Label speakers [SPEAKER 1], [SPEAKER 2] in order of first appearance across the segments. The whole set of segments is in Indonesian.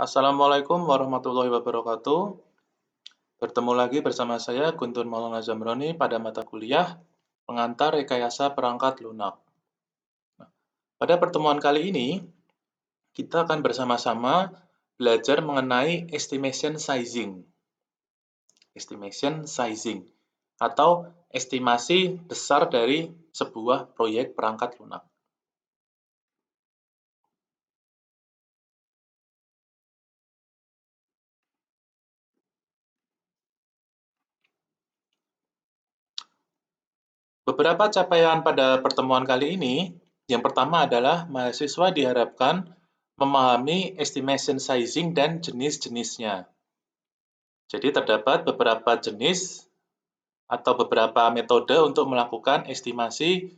[SPEAKER 1] Assalamualaikum warahmatullahi wabarakatuh. Bertemu lagi bersama saya Guntur Maulana Zamroni pada mata kuliah Pengantar Rekayasa Perangkat Lunak. Pada pertemuan kali ini, kita akan bersama-sama belajar mengenai estimation sizing. Estimation sizing atau estimasi besar dari sebuah proyek perangkat lunak. Beberapa capaian pada pertemuan kali ini, yang pertama adalah mahasiswa diharapkan memahami estimation sizing dan jenis-jenisnya. Jadi terdapat beberapa jenis atau beberapa metode untuk melakukan estimasi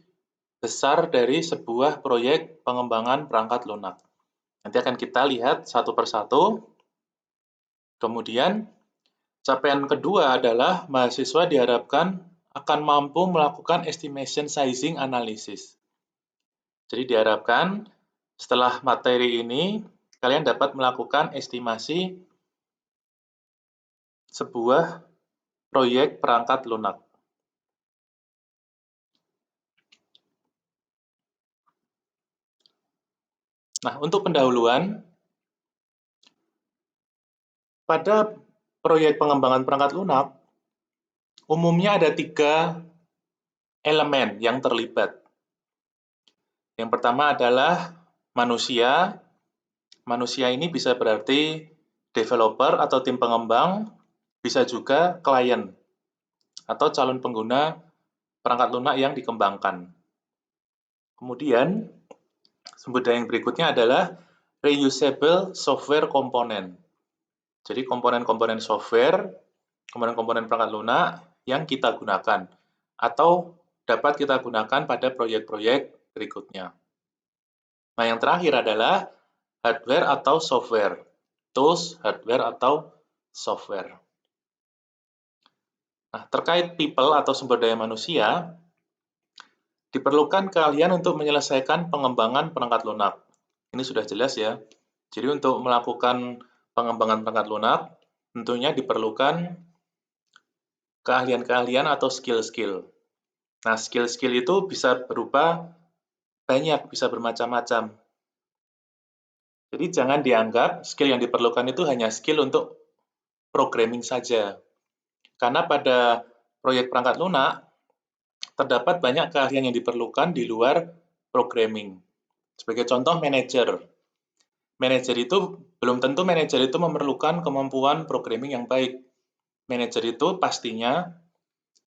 [SPEAKER 1] besar dari sebuah proyek pengembangan perangkat lunak. Nanti akan kita lihat satu persatu. Kemudian, capaian kedua adalah mahasiswa diharapkan akan mampu melakukan estimation sizing analysis. Jadi diharapkan setelah materi ini, kalian dapat melakukan estimasi sebuah proyek perangkat lunak. Nah, untuk pendahuluan, pada proyek pengembangan perangkat lunak, umumnya ada 3 elemen yang terlibat. Yang pertama adalah manusia. Manusia ini bisa berarti developer atau tim pengembang, bisa juga klien atau calon pengguna perangkat lunak yang dikembangkan. Kemudian, sumber daya yang berikutnya adalah reusable software component. Jadi komponen-komponen software, komponen-komponen perangkat lunak yang kita gunakan atau dapat kita gunakan pada proyek-proyek berikutnya. Nah, yang terakhir adalah hardware atau software. Tools, hardware atau software. Nah, terkait people atau sumber daya manusia, diperlukan keahlian untuk menyelesaikan pengembangan perangkat lunak. Ini sudah jelas ya. Jadi untuk melakukan pengembangan perangkat lunak, tentunya diperlukan keahlian-keahlian atau skill-skill. Nah, skill-skill itu bisa berupa banyak, bisa bermacam-macam. Jadi jangan dianggap skill yang diperlukan itu hanya skill untuk programming saja. Karena pada proyek perangkat lunak, terdapat banyak keahlian yang diperlukan di luar programming. Sebagai contoh, manajer. Manajer itu, belum tentu manajer itu memerlukan kemampuan programming yang baik. Manajer itu pastinya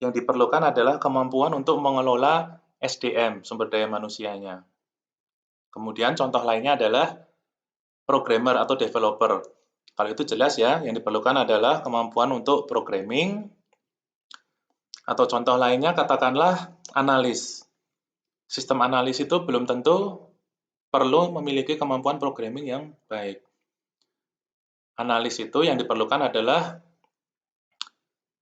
[SPEAKER 1] yang diperlukan adalah kemampuan untuk mengelola SDM, sumber daya manusianya. Kemudian contoh lainnya adalah programmer atau developer. Kalau itu jelas ya, yang diperlukan adalah kemampuan untuk programming, atau contoh lainnya katakanlah analis. Sistem analis itu belum tentu perlu memiliki kemampuan programming yang baik. Analis itu yang diperlukan adalah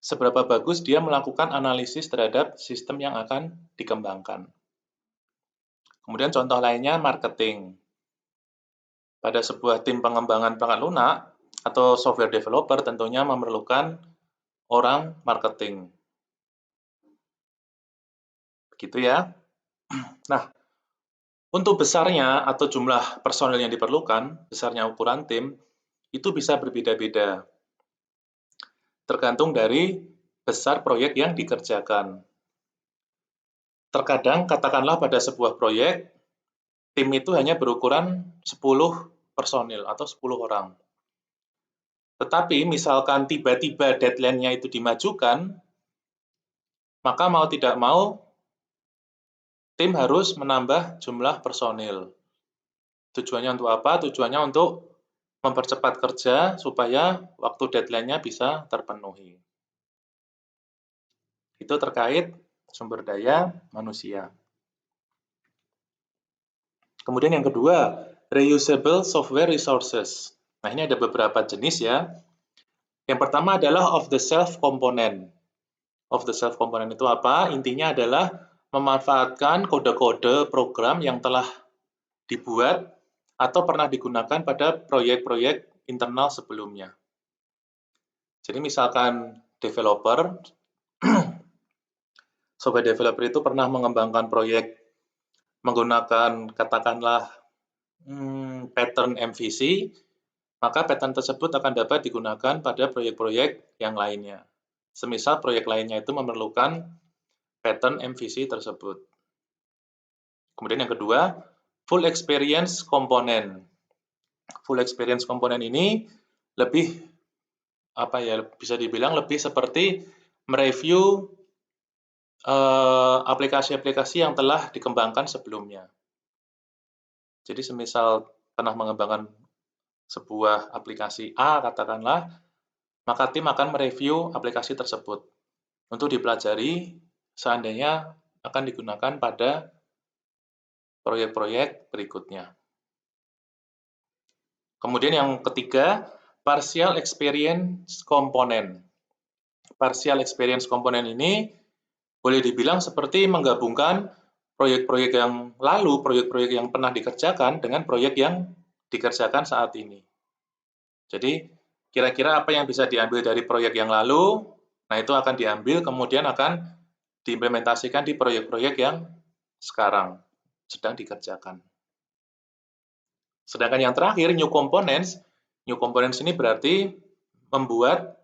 [SPEAKER 1] seberapa bagus dia melakukan analisis terhadap sistem yang akan dikembangkan. Kemudian contoh lainnya marketing. Pada sebuah tim pengembangan perangkat lunak atau software developer tentunya memerlukan orang marketing. Begitu ya. Nah, untuk besarnya atau jumlah personil yang diperlukan, besarnya ukuran tim, itu bisa berbeda-beda. Tergantung dari besar proyek yang dikerjakan. Terkadang, katakanlah pada sebuah proyek, tim itu hanya berukuran 10 personil atau 10 orang. Tetapi misalkan tiba-tiba deadline-nya itu dimajukan, maka mau tidak mau, tim harus menambah jumlah personil. Tujuannya untuk apa? Tujuannya untuk mempercepat kerja supaya waktu deadline-nya bisa terpenuhi. Itu terkait sumber daya manusia. Kemudian yang kedua, reusable software resources. Nah, ini ada beberapa jenis ya. Yang pertama adalah off-the-shelf component. Off-the-shelf component itu apa? Intinya adalah memanfaatkan kode-kode program yang telah dibuat atau pernah digunakan pada proyek-proyek internal sebelumnya. Jadi misalkan developer, software developer itu pernah mengembangkan proyek menggunakan katakanlah pattern MVC, maka pattern tersebut akan dapat digunakan pada proyek-proyek yang lainnya. Semisal proyek lainnya itu memerlukan pattern MVC tersebut. Kemudian yang kedua, full experience component. Full experience component ini lebih bisa dibilang lebih seperti mereview aplikasi-aplikasi yang telah dikembangkan sebelumnya. Jadi semisal pernah mengembangkan sebuah aplikasi A, katakanlah, maka tim akan mereview aplikasi tersebut untuk dipelajari seandainya akan digunakan pada proyek-proyek berikutnya. Kemudian yang ketiga, partial experience component. Partial experience component ini boleh dibilang seperti menggabungkan proyek-proyek yang lalu, proyek-proyek yang pernah dikerjakan dengan proyek yang dikerjakan saat ini. Jadi, kira-kira apa yang bisa diambil dari proyek yang lalu, nah itu akan diambil, kemudian akan diimplementasikan di proyek-proyek yang sekarang sedang dikerjakan. Sedangkan yang terakhir, new components ini berarti membuat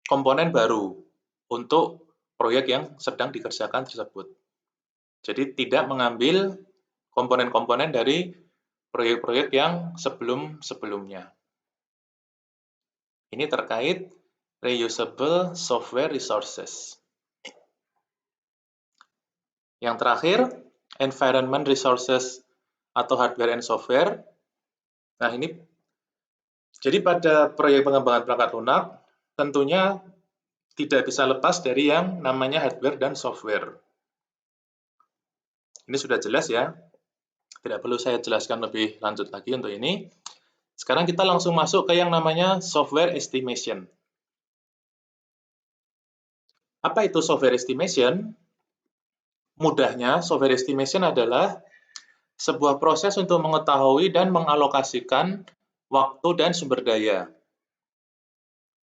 [SPEAKER 1] komponen baru untuk proyek yang sedang dikerjakan tersebut. Jadi tidak mengambil komponen-komponen dari proyek-proyek yang sebelum-sebelumnya. Ini terkait reusable software resources. Yang terakhir, environment resources atau hardware and software. Nah, ini jadi pada proyek pengembangan perangkat lunak tentunya tidak bisa lepas dari yang namanya hardware dan software. Ini sudah jelas ya. Tidak perlu saya jelaskan lebih lanjut lagi untuk ini. Sekarang kita langsung masuk ke yang namanya software estimation. Apa itu software estimation? Mudahnya, software estimation adalah sebuah proses untuk mengetahui dan mengalokasikan waktu dan sumber daya.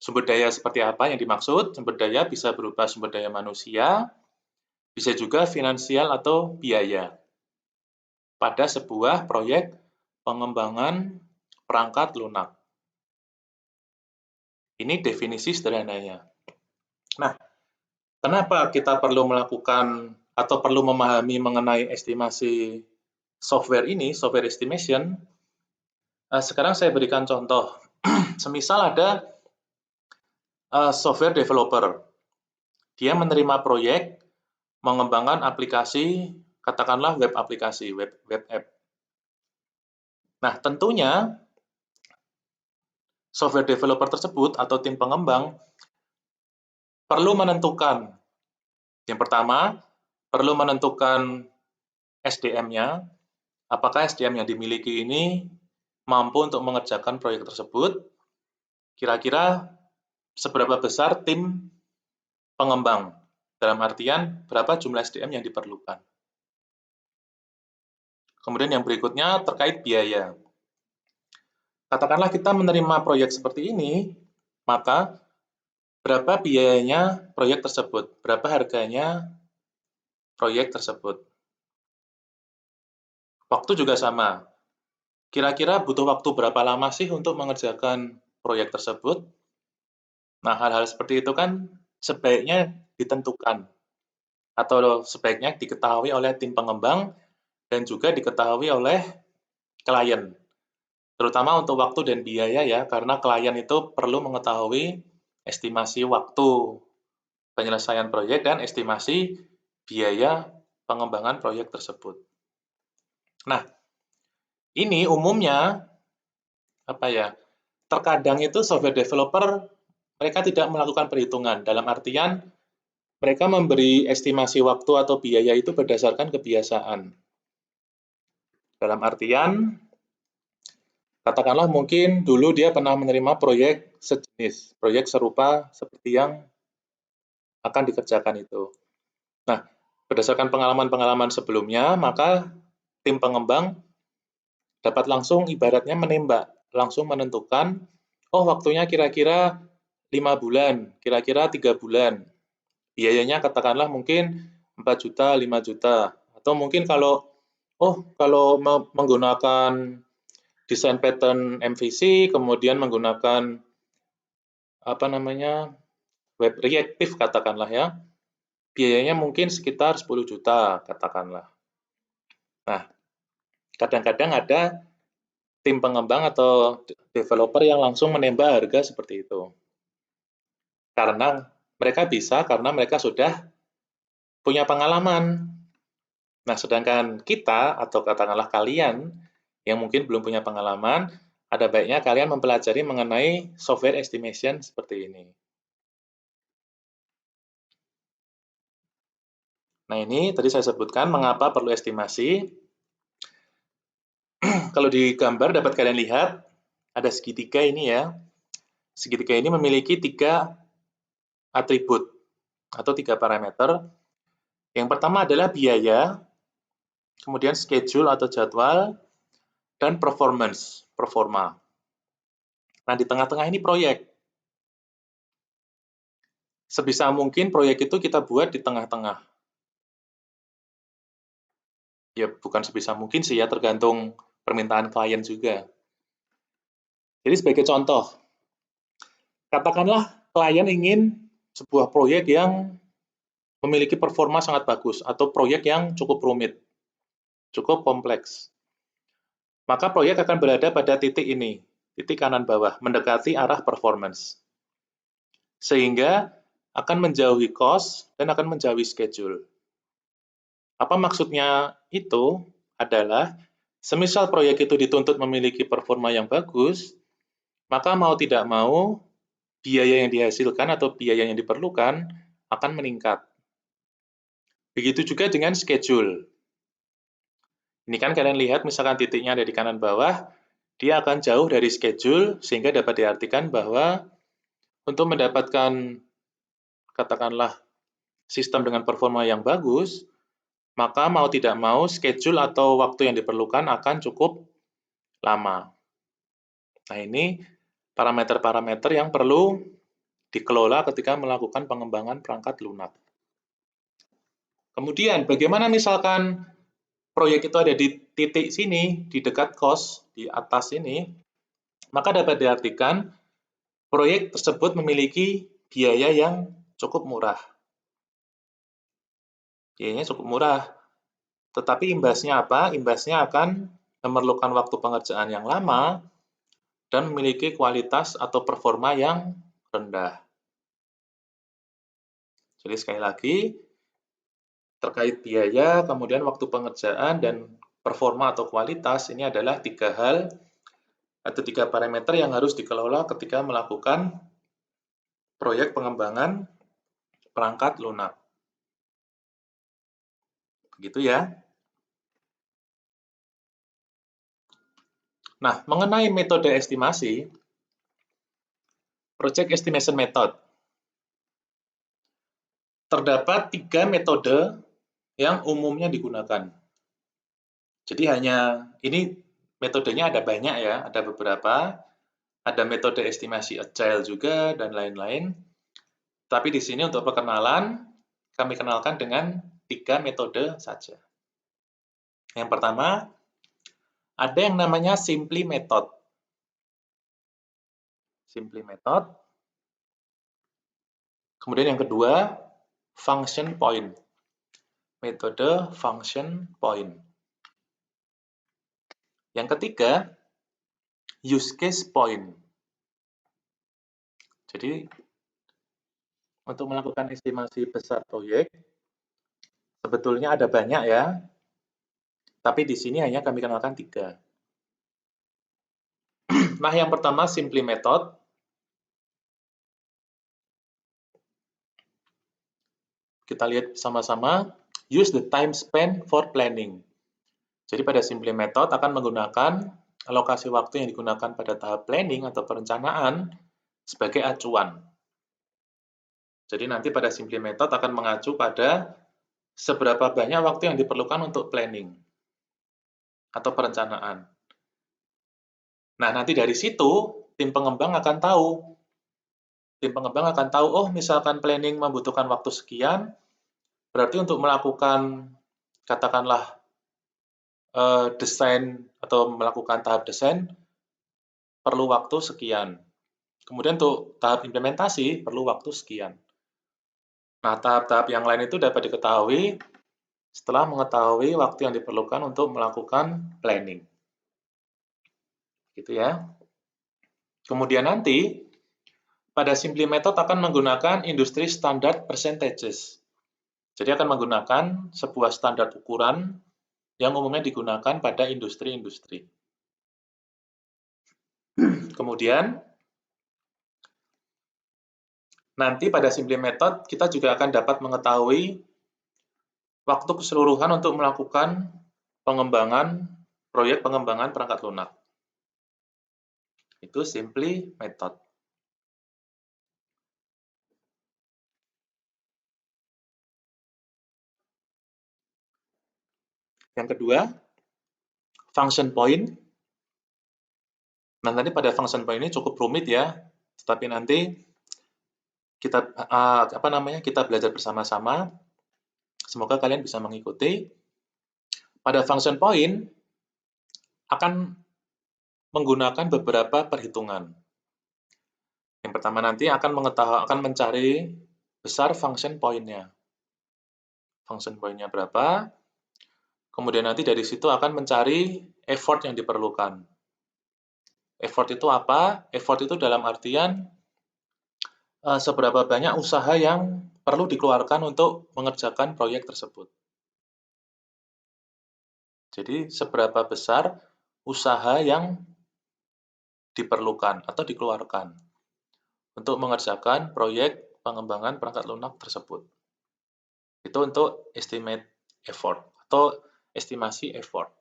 [SPEAKER 1] Sumber daya seperti apa yang dimaksud? Sumber daya bisa berupa sumber daya manusia, bisa juga finansial atau biaya. Pada sebuah proyek pengembangan perangkat lunak. Ini definisi sederhananya. Nah, kenapa kita perlu melakukan atau perlu memahami mengenai estimasi software ini, software estimation? Sekarang saya berikan contoh. Semisal ada software developer. Dia menerima proyek mengembangkan aplikasi, katakanlah web aplikasi, web app. Nah, tentunya software developer tersebut atau tim pengembang perlu menentukan, yang pertama, perlu menentukan SDM-nya, apakah SDM yang dimiliki ini mampu untuk mengerjakan proyek tersebut, kira-kira seberapa besar tim pengembang, dalam artian berapa jumlah SDM yang diperlukan. Kemudian yang berikutnya terkait biaya. Katakanlah kita menerima proyek seperti ini, maka berapa biayanya proyek tersebut, berapa harganya proyek tersebut. Waktu juga sama. Kira-kira butuh waktu berapa lama sih untuk mengerjakan proyek tersebut? Nah, hal-hal seperti itu kan sebaiknya ditentukan atau sebaiknya diketahui oleh tim pengembang dan juga diketahui oleh klien. Terutama untuk waktu dan biaya ya, karena klien itu perlu mengetahui estimasi waktu penyelesaian proyek dan estimasi biaya pengembangan proyek tersebut. Nah, ini umumnya terkadang itu software developer mereka tidak melakukan perhitungan, dalam artian mereka memberi estimasi waktu atau biaya itu berdasarkan kebiasaan. Dalam artian, katakanlah mungkin dulu dia pernah menerima proyek sejenis, proyek serupa seperti yang akan dikerjakan itu. Nah, berdasarkan pengalaman-pengalaman sebelumnya, maka tim pengembang dapat langsung ibaratnya menembak, langsung menentukan oh waktunya kira-kira 5 bulan, kira-kira 3 bulan. Biayanya katakanlah mungkin 4 juta, 5 juta. Atau mungkin kalau menggunakan desain pattern MVC, kemudian menggunakan apa namanya web reactive katakanlah ya, biayanya mungkin sekitar 10 juta katakanlah. Nah, kadang-kadang ada tim pengembang atau developer yang langsung menembak harga seperti itu. Karena mereka sudah punya pengalaman. Nah, sedangkan kita atau katakanlah kalian yang mungkin belum punya pengalaman, ada baiknya kalian mempelajari mengenai software estimation seperti ini. Nah, ini tadi saya sebutkan mengapa perlu estimasi. Kalau di gambar dapat kalian lihat, ada segitiga ini ya. Segitiga ini memiliki 3 atribut atau 3 parameter. Yang pertama adalah biaya, kemudian schedule atau jadwal, dan performa. Nah, di tengah-tengah ini proyek. Sebisa mungkin proyek itu kita buat di tengah-tengah. Ya, bukan sebisa mungkin sih ya, tergantung permintaan klien juga. Jadi sebagai contoh, katakanlah klien ingin sebuah proyek yang memiliki performa sangat bagus atau proyek yang cukup rumit, cukup kompleks. Maka proyek akan berada pada titik ini, titik kanan bawah, mendekati arah performance. Sehingga akan menjauhi cost dan akan menjauhi schedule. Apa maksudnya itu? Adalah, semisal proyek itu dituntut memiliki performa yang bagus, maka mau tidak mau, biaya yang dihasilkan atau biaya yang diperlukan akan meningkat. Begitu juga dengan schedule. Ini kan kalian lihat misalkan titiknya ada di kanan bawah, dia akan jauh dari schedule sehingga dapat diartikan bahwa untuk mendapatkan katakanlah sistem dengan performa yang bagus, maka mau tidak mau schedule atau waktu yang diperlukan akan cukup lama. Nah, ini parameter-parameter yang perlu dikelola ketika melakukan pengembangan perangkat lunak. Kemudian, bagaimana misalkan proyek itu ada di titik sini, di dekat cost, di atas ini, maka dapat diartikan proyek tersebut memiliki biaya yang cukup murah. Biayanya cukup murah. Tetapi imbasnya apa? Imbasnya akan memerlukan waktu pengerjaan yang lama dan memiliki kualitas atau performa yang rendah. Jadi sekali lagi, terkait biaya, kemudian waktu pengerjaan, dan performa atau kualitas, ini adalah 3 hal atau 3 parameter yang harus dikelola ketika melakukan proyek pengembangan perangkat lunak. Begitu ya. Nah, mengenai metode estimasi, project estimation method, terdapat 3 metode yang umumnya digunakan. Jadi ini metodenya ada banyak ya, ada beberapa, ada metode estimasi agile juga, dan lain-lain. Tapi di sini untuk perkenalan, kami kenalkan dengan 3 metode saja. Yang pertama, ada yang namanya simply method. Simply method. Kemudian yang kedua, function point. Metode function point. Yang ketiga, use case point. Jadi, untuk melakukan estimasi besar proyek, sebetulnya ada banyak ya, tapi di sini hanya kami kenalkan 3. Nah, yang pertama, simply method. Kita lihat sama-sama, use the time spent for planning. Jadi pada simply method akan menggunakan alokasi waktu yang digunakan pada tahap planning atau perencanaan sebagai acuan. Jadi nanti pada simply method akan mengacu pada seberapa banyak waktu yang diperlukan untuk planning atau perencanaan. Nah, nanti dari situ tim pengembang akan tahu. Tim pengembang akan tahu, oh misalkan planning membutuhkan waktu sekian, berarti untuk melakukan katakanlah desain atau melakukan tahap desain perlu waktu sekian. Kemudian untuk tahap implementasi perlu waktu sekian. Nah, tahap-tahap yang lain itu dapat diketahui setelah mengetahui waktu yang diperlukan untuk melakukan planning. Gitu ya. Kemudian nanti pada Simply Method akan menggunakan industri standard percentages. Jadi akan menggunakan sebuah standar ukuran yang umumnya digunakan pada industri-industri. Kemudian nanti pada Simply Method kita juga akan dapat mengetahui waktu keseluruhan untuk melakukan proyek pengembangan perangkat lunak. Itu Simply Method. Yang kedua, function point. Nah, nanti pada function point ini cukup rumit ya, tetapi nanti kita kita belajar bersama-sama. Semoga kalian bisa mengikuti. Pada function point akan menggunakan beberapa perhitungan. Yang pertama nanti akan mencari besar function point-nya. Function point-nya berapa? Kemudian nanti dari situ akan mencari effort yang diperlukan. Effort itu apa? Effort itu dalam artian seberapa banyak usaha yang perlu dikeluarkan untuk mengerjakan proyek tersebut. Jadi seberapa besar usaha yang diperlukan atau dikeluarkan untuk mengerjakan proyek pengembangan perangkat lunak tersebut. Itu untuk estimate effort atau estimasi effort.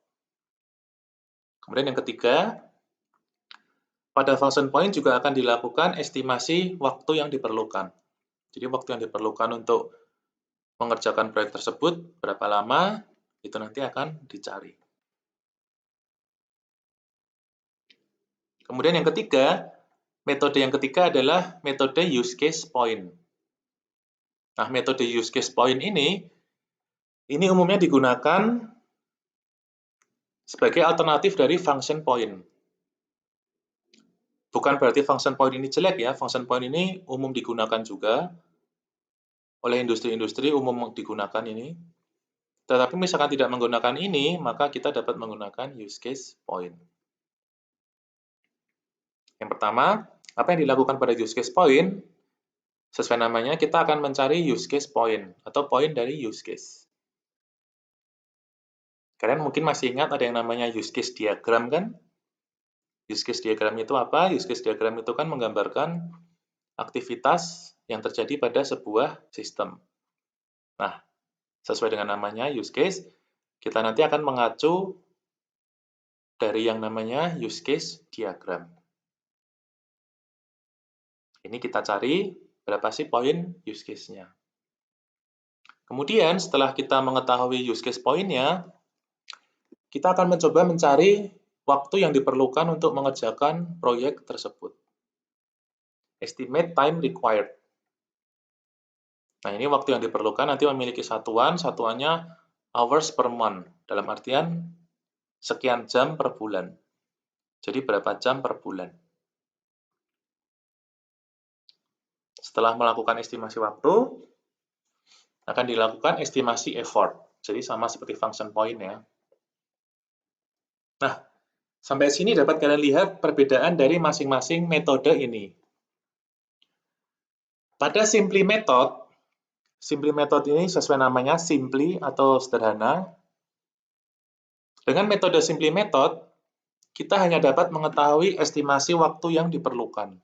[SPEAKER 1] Kemudian yang ketiga, pada function point juga akan dilakukan estimasi waktu yang diperlukan. Jadi waktu yang diperlukan untuk mengerjakan proyek tersebut berapa lama, itu nanti akan dicari. Kemudian yang ketiga, metode yang ketiga adalah metode use case point. Nah, metode use case point ini umumnya digunakan sebagai alternatif dari function point. Bukan berarti function point ini jelek ya, function point ini umum digunakan juga oleh industri-industri, umum digunakan ini. Tetapi misalkan tidak menggunakan ini, maka kita dapat menggunakan use case point. Yang pertama, apa yang dilakukan pada use case point? Sesuai namanya, kita akan mencari use case point atau point dari use case. Kalian mungkin masih ingat ada yang namanya use case diagram kan? Use case diagram itu apa? Use case diagram itu kan menggambarkan aktivitas yang terjadi pada sebuah sistem. Nah, sesuai dengan namanya use case, kita nanti akan mengacu dari yang namanya use case diagram. Ini kita cari berapa sih poin use case-nya. Kemudian setelah kita mengetahui use case point-nya, kita akan mencoba mencari waktu yang diperlukan untuk mengerjakan proyek tersebut. Estimate time required. Nah, ini waktu yang diperlukan nanti memiliki satuannya hours per month, dalam artian sekian jam per bulan. Jadi berapa jam per bulan. Setelah melakukan estimasi waktu, akan dilakukan estimasi effort. Jadi sama seperti function point ya. Nah, sampai sini dapat kalian lihat perbedaan dari masing-masing metode ini. Pada Simply Method ini sesuai namanya Simply atau sederhana. Dengan metode Simply Method, kita hanya dapat mengetahui estimasi waktu yang diperlukan.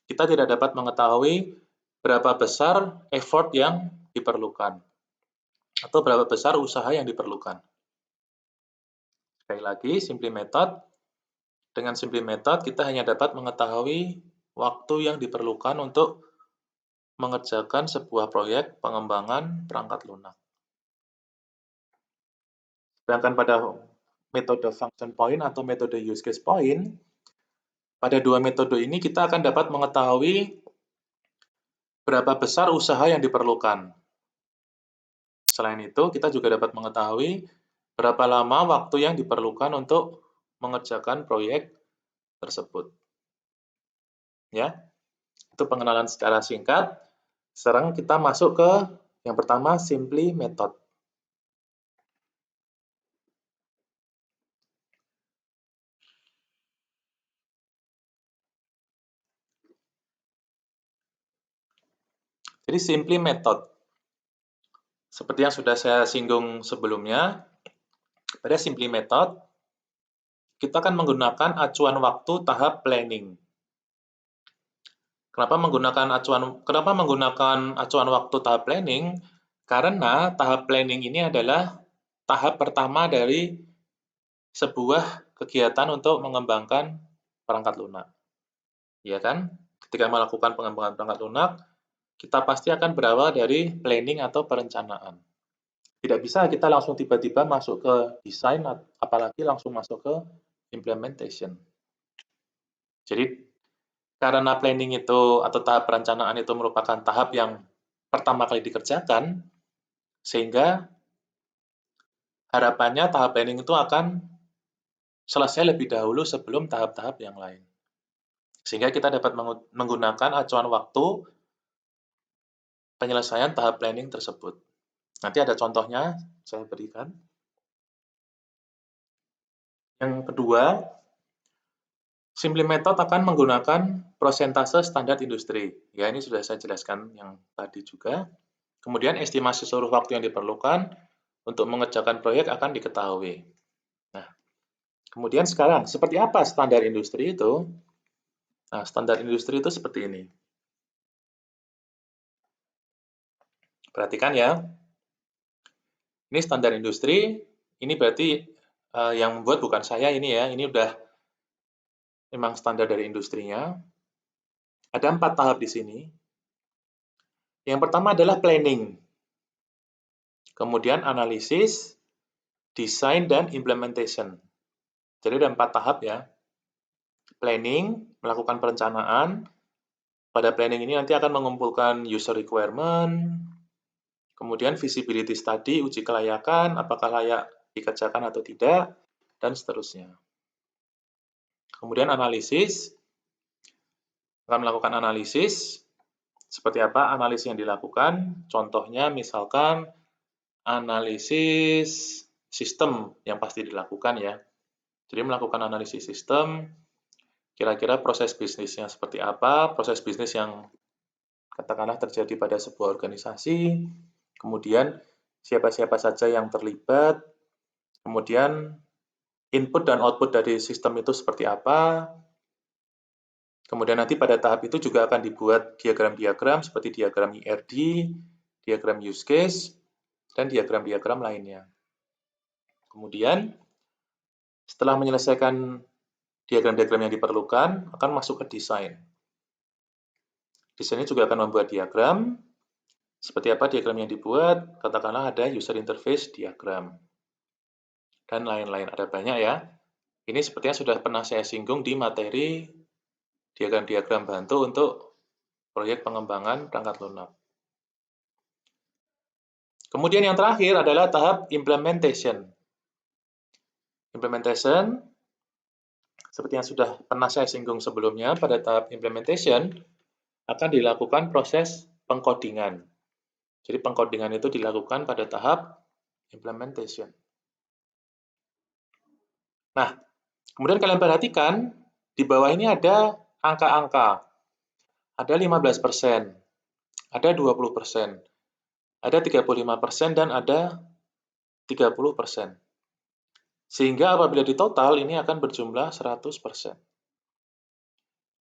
[SPEAKER 1] Kita tidak dapat mengetahui berapa besar effort yang diperlukan atau berapa besar usaha yang diperlukan. Sekali lagi, Simply Method. Dengan Simply Method, kita hanya dapat mengetahui waktu yang diperlukan untuk mengerjakan sebuah proyek pengembangan perangkat lunak. Sedangkan pada metode function point atau metode use case point, Pada dua metode ini kita akan dapat mengetahui berapa besar usaha yang diperlukan. Selain itu, kita juga dapat mengetahui berapa lama waktu yang diperlukan untuk mengerjakan proyek tersebut. Ya, itu pengenalan secara singkat. Sekarang kita masuk ke yang pertama, simply method. Jadi simply method, seperti yang sudah saya singgung sebelumnya, pada simply method kita akan menggunakan acuan waktu tahap planning. Kenapa menggunakan acuan waktu tahap planning? Karena tahap planning ini adalah tahap pertama dari sebuah kegiatan untuk mengembangkan perangkat lunak. Ya kan? Ketika melakukan pengembangan perangkat lunak, kita pasti akan berawal dari planning atau perencanaan. Tidak bisa kita langsung tiba-tiba masuk ke desain, apalagi langsung masuk ke implementation. Jadi, karena planning itu atau tahap perencanaan itu merupakan tahap yang pertama kali dikerjakan, sehingga harapannya tahap planning itu akan selesai lebih dahulu sebelum tahap-tahap yang lain. Sehingga kita dapat menggunakan acuan waktu penyelesaian tahap planning tersebut. Nanti ada contohnya, saya berikan. Yang kedua, simply method akan menggunakan prosentase standar industri. Ya, ini sudah saya jelaskan yang tadi juga. Kemudian estimasi seluruh waktu yang diperlukan untuk mengerjakan proyek akan diketahui. Nah, kemudian sekarang, seperti apa standar industri itu? Nah, standar industri itu seperti ini. Perhatikan ya. Ini standar industri, ini berarti yang membuat bukan saya ini ya, ini udah memang standar dari industrinya. Ada 4 tahap di sini. Yang pertama adalah planning. Kemudian analisis, desain, dan implementation. Jadi ada 4 tahap ya. Planning, melakukan perencanaan. Pada planning ini nanti akan mengumpulkan user requirement, kemudian feasibility study, uji kelayakan, apakah layak dikerjakan atau tidak, dan seterusnya. Kemudian analisis, akan melakukan analisis, seperti apa analisis yang dilakukan, contohnya misalkan analisis sistem yang pasti dilakukan ya. Jadi melakukan analisis sistem, kira-kira proses bisnisnya seperti apa, proses bisnis yang katakanlah terjadi pada sebuah organisasi, kemudian siapa-siapa saja yang terlibat, kemudian input dan output dari sistem itu seperti apa, kemudian nanti pada tahap itu juga akan dibuat diagram-diagram seperti diagram IRD, diagram use case, dan diagram-diagram lainnya. Kemudian setelah menyelesaikan diagram-diagram yang diperlukan, akan masuk ke desain. Desainnya juga akan membuat diagram, seperti apa diagram yang dibuat, katakanlah ada user interface diagram, dan lain-lain, ada banyak ya. Ini sepertinya sudah pernah saya singgung di materi diagram-diagram bantu untuk proyek pengembangan perangkat lunak. Kemudian yang terakhir adalah tahap implementation. Implementation, seperti yang sudah pernah saya singgung sebelumnya, pada tahap implementation akan dilakukan proses pengkodingan. Jadi pengkodingan itu dilakukan pada tahap implementation. Nah, kemudian kalian perhatikan, di bawah ini ada angka-angka. Ada 15%, ada 20%, ada 35%, dan ada 30%. Sehingga apabila ditotal, ini akan berjumlah 100%.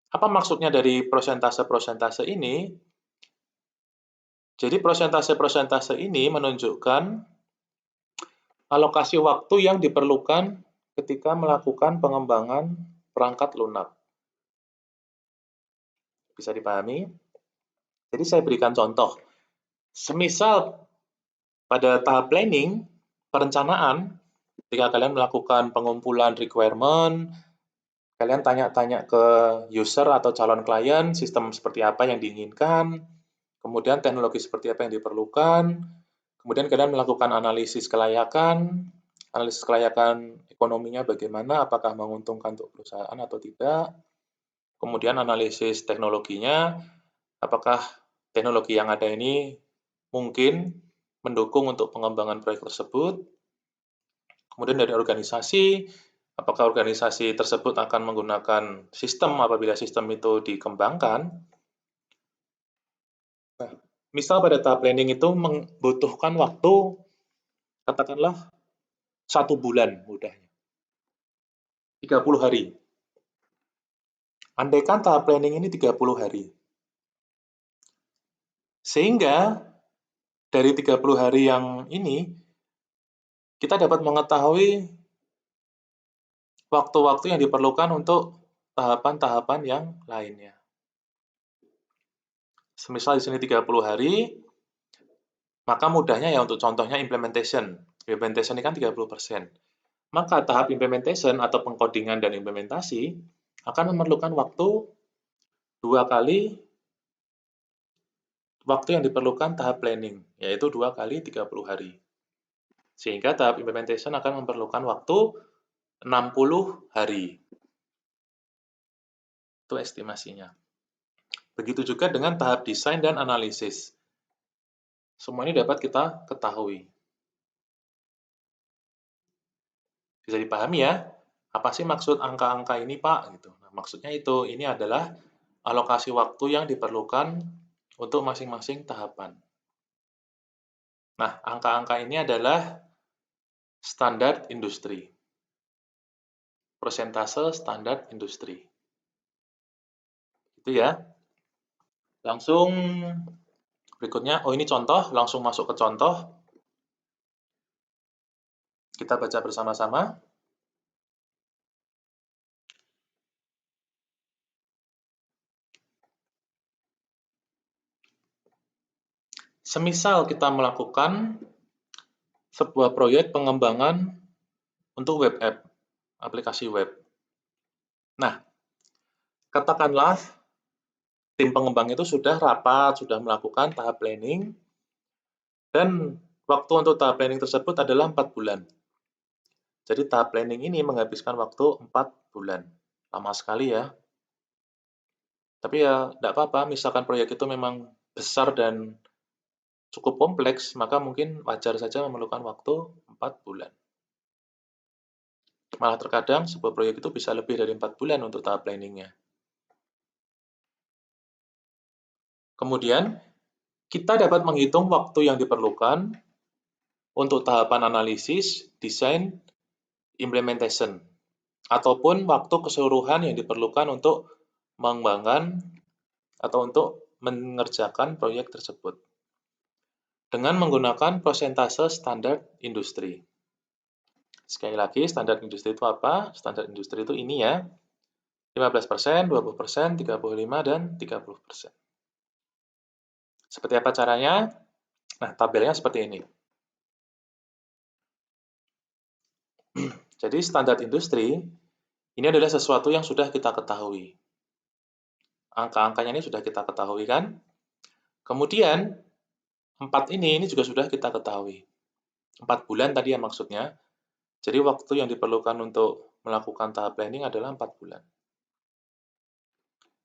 [SPEAKER 1] Apa maksudnya dari prosentase-prosentase ini? Jadi prosentase-prosentase ini menunjukkan alokasi waktu yang diperlukan ketika melakukan pengembangan perangkat lunak. Bisa dipahami? Jadi saya berikan contoh. Semisal pada tahap planning, perencanaan, ketika kalian melakukan pengumpulan requirement, Kalian tanya-tanya ke user atau calon klien sistem seperti apa yang diinginkan, kemudian teknologi seperti apa yang diperlukan, kemudian kalian melakukan analisis kelayakan ekonominya bagaimana, apakah menguntungkan untuk perusahaan atau tidak, kemudian analisis teknologinya, apakah teknologi yang ada ini mungkin mendukung untuk pengembangan proyek tersebut, kemudian dari organisasi, apakah organisasi tersebut akan menggunakan sistem apabila sistem itu dikembangkan. Nah, misal pada tahap planning itu membutuhkan waktu, katakanlah 1 bulan mudahnya, 30 hari. Andaikan tahap planning ini 30 hari. Sehingga dari 30 hari yang ini, kita dapat mengetahui waktu-waktu yang diperlukan untuk tahapan-tahapan yang lainnya. Semisal di sini 30 hari, maka mudahnya ya untuk contohnya implementation. Implementation ini kan 30%. Maka tahap implementation atau pengkodingan dan implementasi akan memerlukan waktu 2 kali waktu yang diperlukan tahap planning, yaitu 2 kali 30 hari. Sehingga tahap implementation akan memerlukan waktu 60 hari. Itu estimasinya. Begitu juga dengan tahap desain dan analisis. Semua ini dapat kita ketahui. Bisa dipahami ya? Apa sih maksud angka-angka ini, Pak? Gitu. Nah, maksudnya itu, ini adalah alokasi waktu yang diperlukan untuk masing-masing tahapan. Nah, angka-angka ini adalah standar industri. Persentase standar industri. Itu ya. Langsung berikutnya, ini contoh, langsung masuk ke contoh. Kita baca bersama-sama. Semisal kita melakukan sebuah proyek pengembangan untuk web app, aplikasi web. Nah, katakanlah tim pengembang itu sudah rapat, sudah melakukan tahap planning, dan waktu untuk tahap planning tersebut adalah 4 bulan. Jadi tahap planning ini menghabiskan waktu 4 bulan. Lama sekali ya. Tapi ya tidak apa-apa, misalkan proyek itu memang besar dan cukup kompleks, maka mungkin wajar saja memerlukan waktu 4 bulan. Malah terkadang sebuah proyek itu bisa lebih dari 4 bulan untuk tahap planningnya. Kemudian, kita dapat menghitung waktu yang diperlukan untuk tahapan analisis, desain, implementation, ataupun waktu keseluruhan yang diperlukan untuk mengembangkan atau untuk mengerjakan proyek tersebut dengan menggunakan persentase standar industri. Sekali lagi, standar industri itu apa? Standar industri itu ini ya, 15%, 20%, 35%, dan 30%. Seperti apa caranya? Nah, tabelnya seperti ini. Jadi, standar industri ini adalah sesuatu yang sudah kita ketahui. Angka-angkanya ini sudah kita ketahui kan? Kemudian, 4 ini juga sudah kita ketahui. 4 bulan tadi ya maksudnya. Jadi waktu yang diperlukan untuk melakukan tahap planning adalah 4 bulan.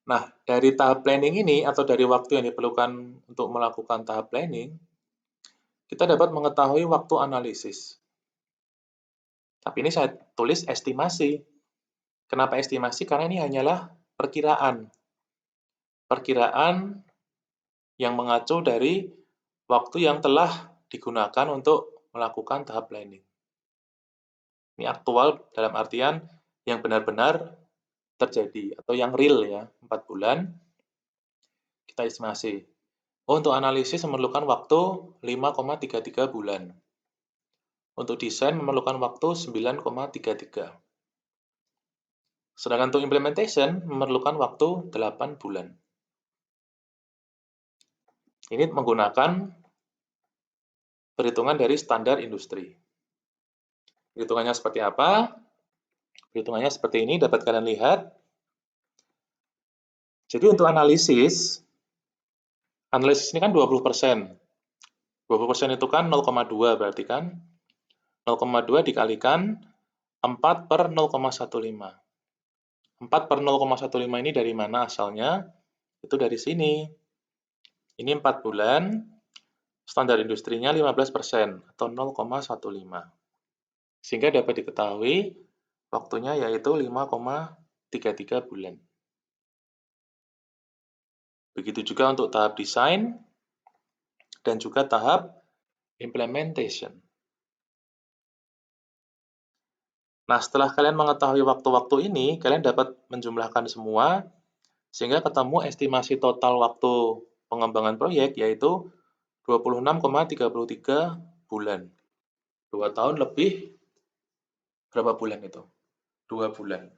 [SPEAKER 1] Nah, dari tahap planning ini atau dari waktu yang diperlukan untuk melakukan tahap planning, kita dapat mengetahui waktu analisis. Tapi ini saya tulis estimasi. Kenapa estimasi? Karena ini hanyalah perkiraan. Perkiraan yang mengacu dari waktu yang telah digunakan untuk melakukan tahap planning. Ini aktual dalam artian yang benar-benar terjadi atau yang real ya, 4 bulan kita estimasi. Untuk analisis memerlukan waktu 5,33 bulan. Untuk desain memerlukan waktu 9,33. Sedangkan untuk implementation memerlukan waktu 8 bulan. Ini menggunakan perhitungan dari standar industri. Perhitungannya seperti apa? Perhitungannya seperti ini, dapat kalian lihat. Jadi untuk analisis ini kan 20%. 20% itu kan 0,2 berarti kan 0,2 dikalikan 4 per 0,15. 4 per 0,15 ini dari mana asalnya? Itu dari sini. Ini 4 bulan, standar industrinya 15% atau 0,15. Sehingga dapat diketahui waktunya yaitu 5,33 bulan. Begitu juga untuk tahap desain dan juga tahap implementation. Nah, setelah kalian mengetahui waktu-waktu ini, kalian dapat menjumlahkan semua, sehingga ketemu estimasi total waktu pengembangan proyek, yaitu 26,33 bulan. 2 tahun lebih, berapa bulan itu? 2 bulan.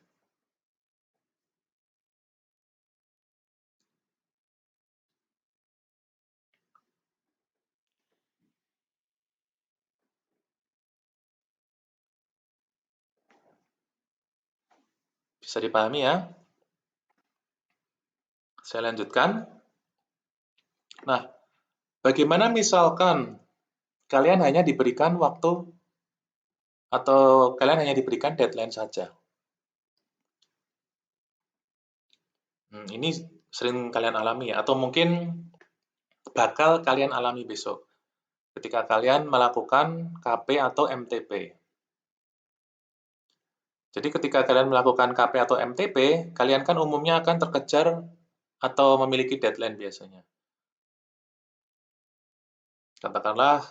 [SPEAKER 1] Bisa dipahami ya? Saya lanjutkan. Nah, bagaimana misalkan kalian hanya diberikan waktu atau kalian hanya diberikan deadline saja? Ini sering kalian alami ya, atau mungkin bakal kalian alami besok ketika kalian melakukan KP atau MTP. Jadi ketika kalian melakukan KP atau MTP, kalian kan umumnya akan terkejar atau memiliki deadline biasanya. Katakanlah,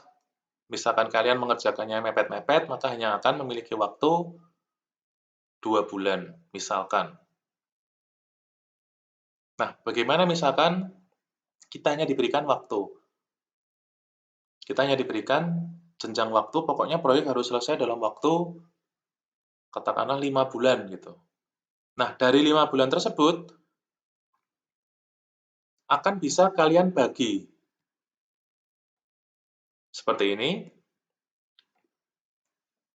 [SPEAKER 1] misalkan kalian mengerjakannya mepet-mepet, maka hanya akan memiliki waktu 2 bulan, misalkan. Nah, bagaimana misalkan kita hanya diberikan waktu? Kita hanya diberikan jenjang waktu, pokoknya proyek harus selesai dalam waktu, katakanlah 5 bulan gitu. Nah, dari 5 bulan tersebut, akan bisa kalian bagi. Seperti ini.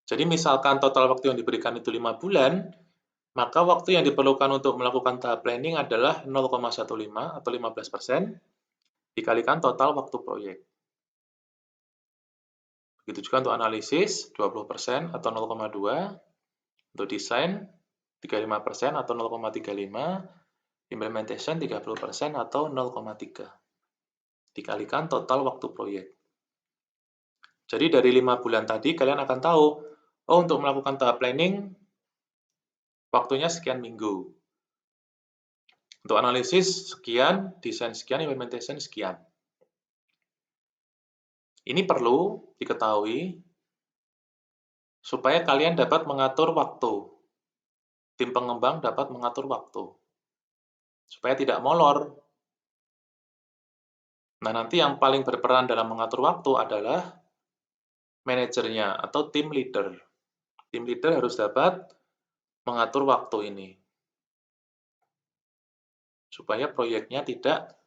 [SPEAKER 1] Jadi misalkan total waktu yang diberikan itu 5 bulan, maka waktu yang diperlukan untuk melakukan tahap planning adalah 0,15 atau 15% dikalikan total waktu proyek. Begitu juga untuk analisis, 20% atau 0,2. Untuk desain, 35% atau 0,35. Implementation, 30% atau 0,3. Dikalikan total waktu proyek. Jadi dari 5 bulan tadi, kalian akan tahu, oh untuk melakukan tahap planning, waktunya sekian minggu. Untuk analisis sekian, desain sekian, implementation sekian. Ini perlu diketahui supaya kalian dapat mengatur waktu. Tim pengembang dapat mengatur waktu. Supaya tidak molor. Nah, nanti yang paling berperan dalam mengatur waktu adalah manajernya atau tim leader. Tim leader harus dapat mengatur waktu ini. Supaya proyeknya tidak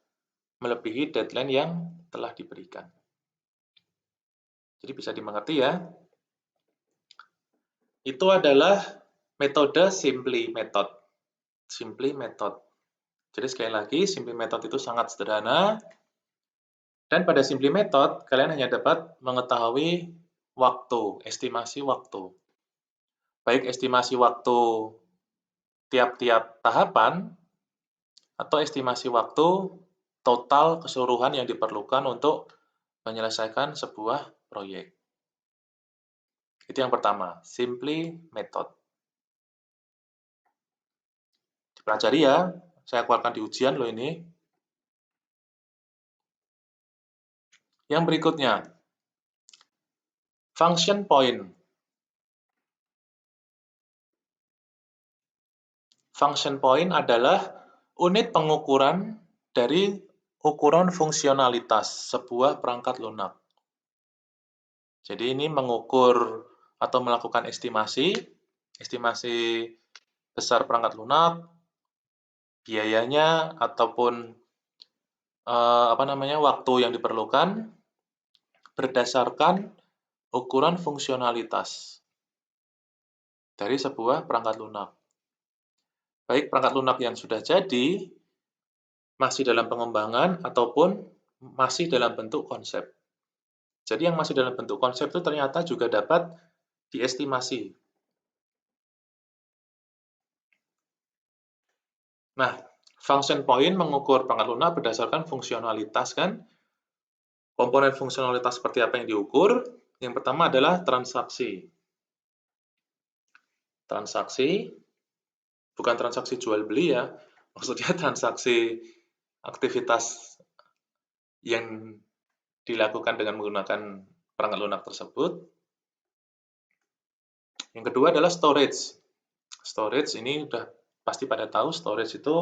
[SPEAKER 1] melebihi deadline yang telah diberikan. Jadi bisa dimengerti ya. Itu adalah metode Simply Method. Simply Method. Jadi sekali lagi, Simply Method itu sangat sederhana. Dan pada Simply Method, kalian hanya dapat mengetahui waktu, estimasi waktu. Baik estimasi waktu tiap-tiap tahapan, atau estimasi waktu total keseluruhan yang diperlukan untuk menyelesaikan sebuah proyek. Itu yang pertama, Simply Method. Dipelajari ya, saya keluarkan di ujian loh ini. Yang berikutnya, function point. Function point adalah unit pengukuran dari ukuran fungsionalitas sebuah perangkat lunak. Jadi ini mengukur atau melakukan estimasi besar perangkat lunak, biayanya ataupun waktu yang diperlukan berdasarkan ukuran fungsionalitas. dari sebuah perangkat lunak. Baik perangkat lunak yang sudah jadi, masih dalam pengembangan, ataupun masih dalam bentuk konsep. Jadi yang masih dalam bentuk konsep itu ternyata juga dapat diestimasi. Nah, function point mengukur perangkat lunak berdasarkan fungsionalitas kan. Komponen fungsionalitas seperti apa yang diukur? Yang pertama adalah transaksi. Transaksi, bukan transaksi jual beli ya, maksudnya transaksi aktivitas yang dilakukan dengan menggunakan perangkat lunak tersebut. Yang kedua adalah storage. Storage ini udah pasti pada tahu, storage itu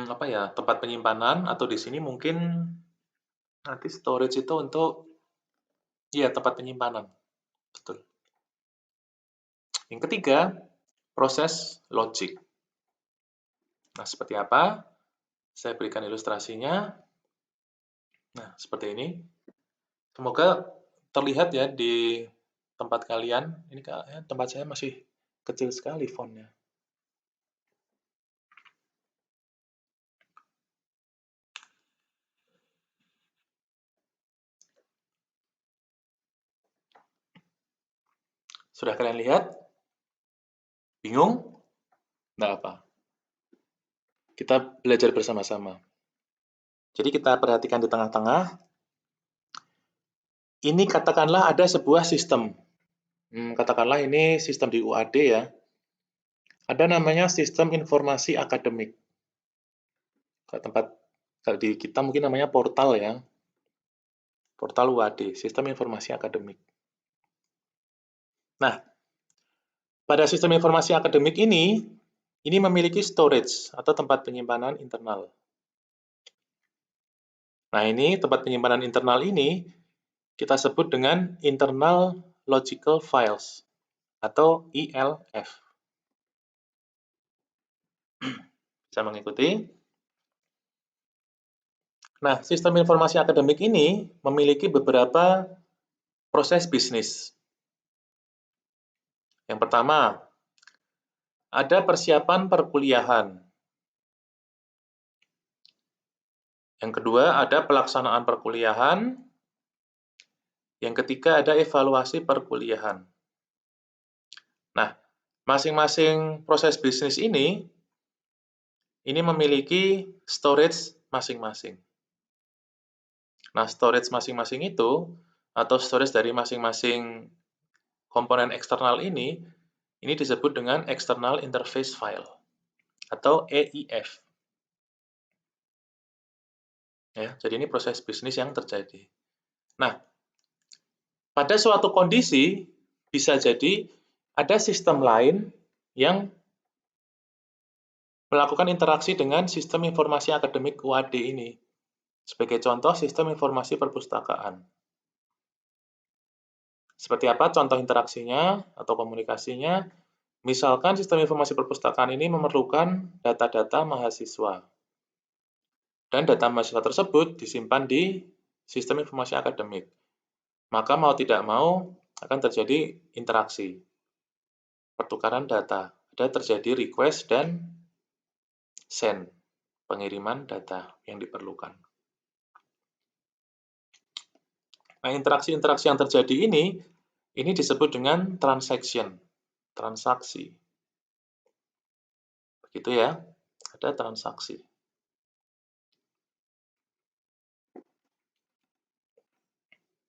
[SPEAKER 1] apa ya, tempat penyimpanan, atau di sini mungkin nanti storage itu untuk ya tempat penyimpanan. Betul. Yang ketiga, proses logic. Nah, seperti apa? Saya berikan ilustrasinya. Nah, seperti ini. Semoga terlihat ya di tempat kalian. Ini kayaknya tempat saya masih kecil sekali fontnya. Sudah kalian lihat? Bingung? Nggak apa. Kita belajar bersama-sama. Jadi kita perhatikan di tengah-tengah. Ini katakanlah ada sebuah sistem. Katakanlah ini sistem di UAD ya. Ada namanya sistem informasi akademik. Kalau di kita mungkin namanya portal ya. Portal UAD, sistem informasi akademik. Nah, pada sistem informasi akademik ini memiliki storage atau tempat penyimpanan internal. Nah, ini tempat penyimpanan internal ini kita sebut dengan internal logical files atau ILF. Bisa mengikuti? Nah, sistem informasi akademik ini memiliki beberapa proses bisnis. Yang pertama, ada persiapan perkuliahan. Yang kedua, ada pelaksanaan perkuliahan. Yang ketiga, ada evaluasi perkuliahan. Nah, masing-masing proses bisnis ini memiliki storage masing-masing. Nah, storage masing-masing itu, atau storage dari masing-masing komponen eksternal ini disebut dengan external interface file, atau EIF. Ya, jadi ini proses bisnis yang terjadi. Nah, pada suatu kondisi bisa jadi ada sistem lain yang melakukan interaksi dengan sistem informasi akademik UAD ini. Sebagai contoh, sistem informasi perpustakaan. Seperti apa contoh interaksinya atau komunikasinya? Misalkan sistem informasi perpustakaan ini memerlukan data-data mahasiswa. Dan data mahasiswa tersebut disimpan di sistem informasi akademik. Maka mau tidak mau akan terjadi interaksi, pertukaran data. Ada terjadi request dan send, pengiriman data yang diperlukan. Nah, interaksi-interaksi yang terjadi ini disebut dengan transaction, transaksi. Begitu ya, ada transaksi.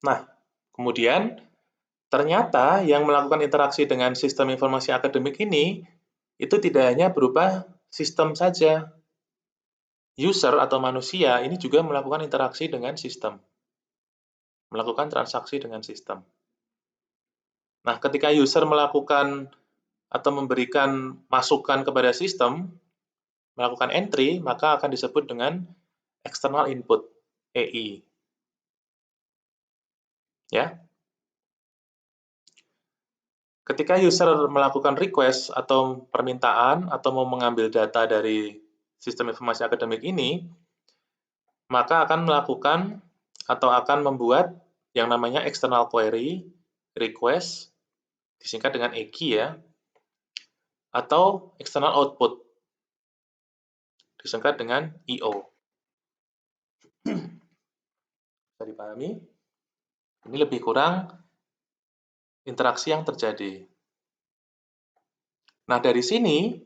[SPEAKER 1] Nah, kemudian ternyata yang melakukan interaksi dengan sistem informasi akademik ini itu tidak hanya berupa sistem saja. User atau manusia ini juga melakukan interaksi dengan sistem, melakukan transaksi dengan sistem. Nah, ketika user melakukan atau memberikan masukan kepada sistem, melakukan entry, maka akan disebut dengan external input, EI. Ya. Ketika user melakukan request atau permintaan atau mau mengambil data dari sistem informasi akademik ini, maka akan melakukan atau akan membuat yang namanya external query, request, disingkat dengan EG ya, atau external output, disingkat dengan EO. Bisa dipahami? Ini lebih kurang interaksi yang terjadi. Nah, dari sini,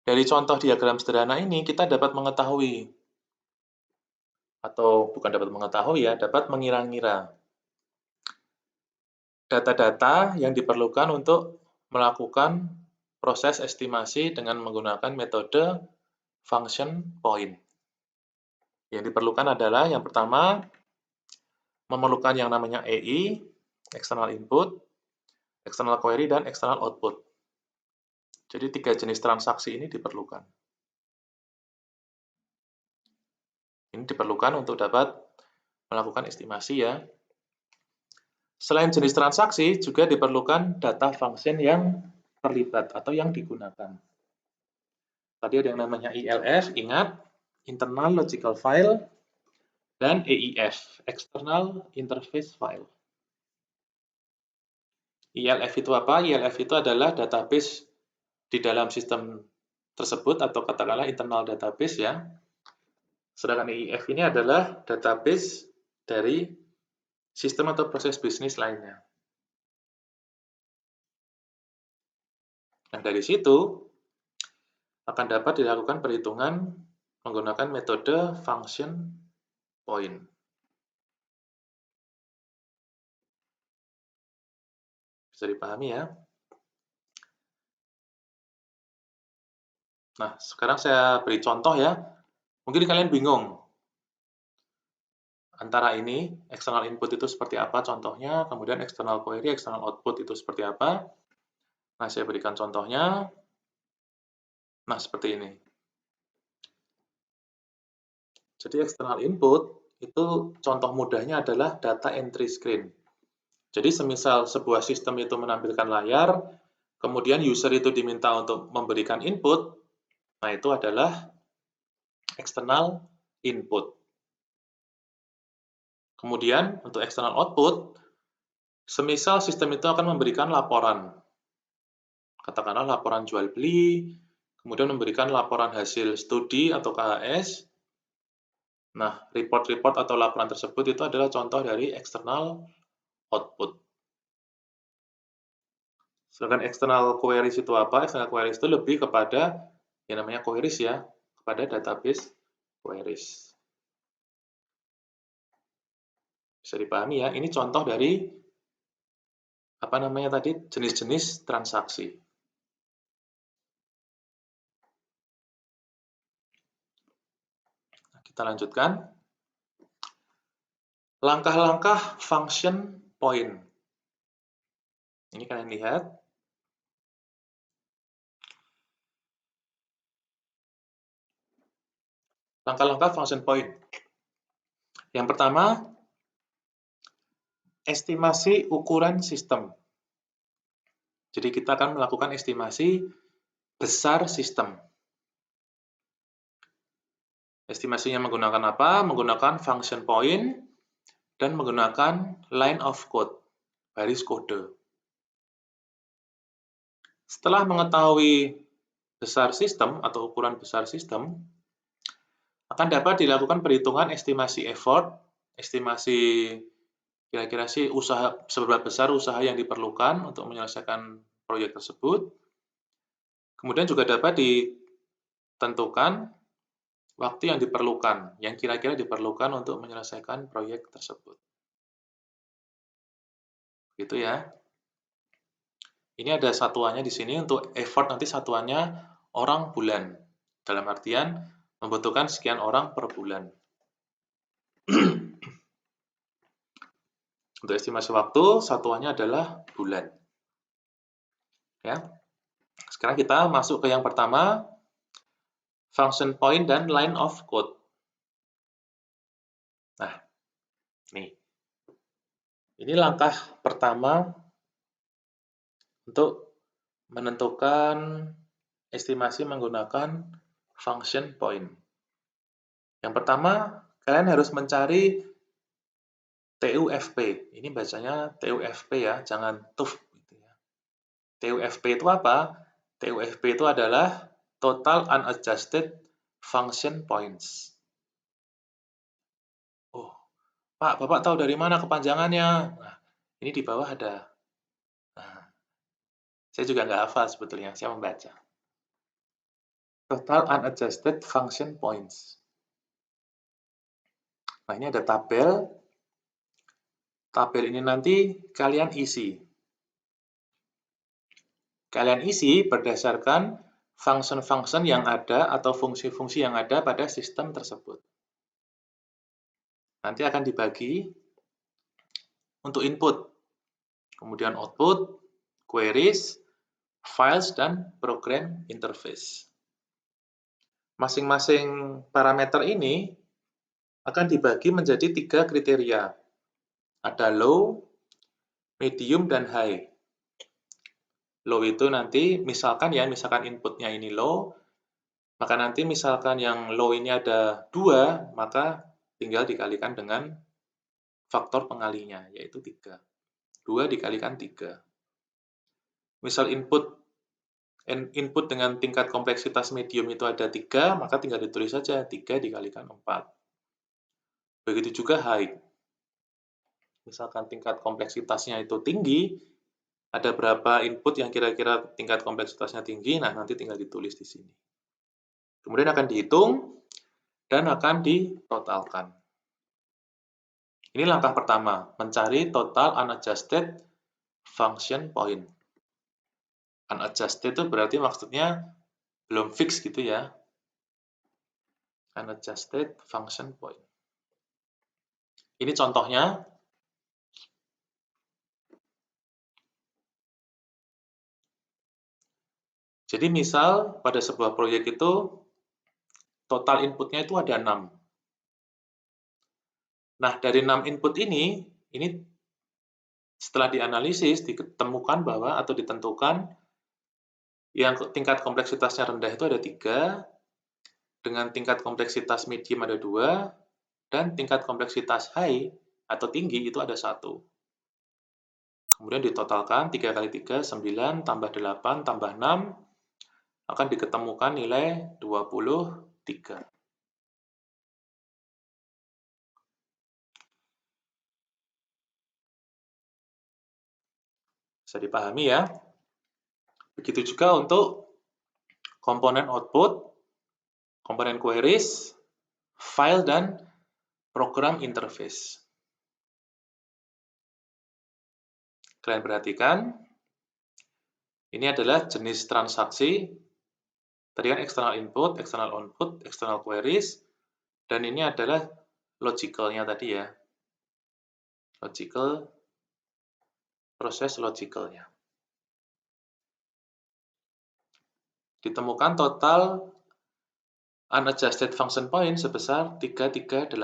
[SPEAKER 1] dari contoh diagram sederhana ini, kita dapat mengetahui, atau bukan dapat mengetahui ya, dapat mengira-ngira data-data yang diperlukan untuk melakukan proses estimasi dengan menggunakan metode function point. Yang diperlukan adalah yang pertama, memerlukan yang namanya EI, external input, external query, dan external output. Jadi 3 jenis transaksi ini diperlukan. Ini diperlukan untuk dapat melakukan estimasi ya. Selain jenis transaksi, juga diperlukan data function yang terlibat atau yang digunakan. Tadi ada yang namanya ILF, ingat, internal logical file, dan EIF, external interface file. ILF itu apa? ILF itu adalah database di dalam sistem tersebut atau katakanlah internal database ya. Sedangkan EIF ini adalah database dari sistem atau proses bisnis lainnya. Nah, dari situ akan dapat dilakukan perhitungan menggunakan metode function point. Bisa dipahami ya? Nah, sekarang saya beri contoh ya. Mungkin kalian bingung. Antara ini, external input itu seperti apa contohnya, kemudian external query, external output itu seperti apa. Nah, saya berikan contohnya. Nah, seperti ini. Jadi external input itu contoh mudahnya adalah data entry screen. Jadi semisal sebuah sistem itu menampilkan layar, kemudian user itu diminta untuk memberikan input, nah itu adalah external input. Kemudian untuk external output, semisal sistem itu akan memberikan laporan, katakanlah laporan jual beli, kemudian memberikan laporan hasil studi atau KHS. Nah, report-report atau laporan tersebut itu adalah contoh dari external output. Sedangkan external queries itu apa? External queries itu lebih kepada yang namanya queries ya, kepada database queries. Bisa dipahami ya, ini contoh dari apa namanya tadi, jenis-jenis transaksi. Nah, kita lanjutkan. Langkah-langkah function point. Ini kalian lihat. Langkah-langkah function point. Yang pertama, estimasi ukuran sistem. Jadi kita akan melakukan estimasi besar sistem. Estimasinya menggunakan apa? Menggunakan function point dan menggunakan line of code, baris kode. Setelah mengetahui besar sistem atau ukuran besar sistem, akan dapat dilakukan perhitungan estimasi effort, estimasi kira-kira sih usaha seberapa besar usaha yang diperlukan untuk menyelesaikan proyek tersebut. Kemudian juga dapat ditentukan waktu yang diperlukan, yang kira-kira diperlukan untuk menyelesaikan proyek tersebut. Gitu ya. Ini ada satuannya di sini untuk effort nanti satuannya orang bulan. Dalam artian membutuhkan sekian orang per bulan. Untuk estimasi waktu satuannya adalah bulan. Ya. Sekarang kita masuk ke yang pertama, function point dan line of code. Nah, nih. Ini langkah pertama untuk menentukan estimasi menggunakan function point. Yang pertama, kalian harus mencari TUFP. Ini bacanya TUFP ya, jangan TUF. Gitu ya. TUFP itu apa? TUFP itu adalah Total Unadjusted Function Points. Oh, Pak, Bapak tahu dari mana kepanjangannya? Nah, ini di bawah ada. Nah, saya juga nggak hafal sebetulnya, saya membaca. Total Unadjusted Function Points. Nah, ini ada tabel. Tabel ini nanti kalian isi. Kalian isi berdasarkan function-function yang ada atau fungsi-fungsi yang ada pada sistem tersebut. Nanti akan dibagi untuk input, kemudian output, queries, files, dan program interface. Masing-masing parameter ini akan dibagi menjadi 3 kriteria. Ada low, medium, dan high. Low itu nanti, misalkan inputnya ini low, maka nanti misalkan yang low ini ada 2, maka tinggal dikalikan dengan faktor pengalinya, yaitu 3. 2 dikalikan 3. Misal input dengan tingkat kompleksitas medium itu ada 3, maka tinggal ditulis saja 3 dikalikan 4. Begitu juga high. Misalkan tingkat kompleksitasnya itu tinggi, ada berapa input yang kira-kira tingkat kompleksitasnya tinggi, nah nanti tinggal ditulis di sini. Kemudian akan dihitung dan akan ditotalkan. Ini langkah pertama, mencari total unadjusted function point. Unadjusted itu berarti maksudnya belum fix gitu ya. Unadjusted function point. Ini contohnya. Jadi misal pada sebuah proyek itu total inputnya itu ada 6. Nah, dari 6 input ini setelah dianalisis ditemukan bahwa atau ditentukan yang tingkat kompleksitasnya rendah itu ada 3, dengan tingkat kompleksitas medium ada 2, dan tingkat kompleksitas high atau tinggi itu ada 1. Kemudian ditotalkan 3 kali 3, 9, tambah 8, tambah 6, akan diketemukan nilai 23. Bisa dipahami ya. Begitu juga untuk komponen output, komponen queries, file, dan program interface. Kalian perhatikan, ini adalah jenis transaksi. Tadi kan external input, external output, external queries, dan ini adalah logical-nya tadi ya. Logical, proses logical-nya. Ditemukan total unadjusted function point sebesar 338.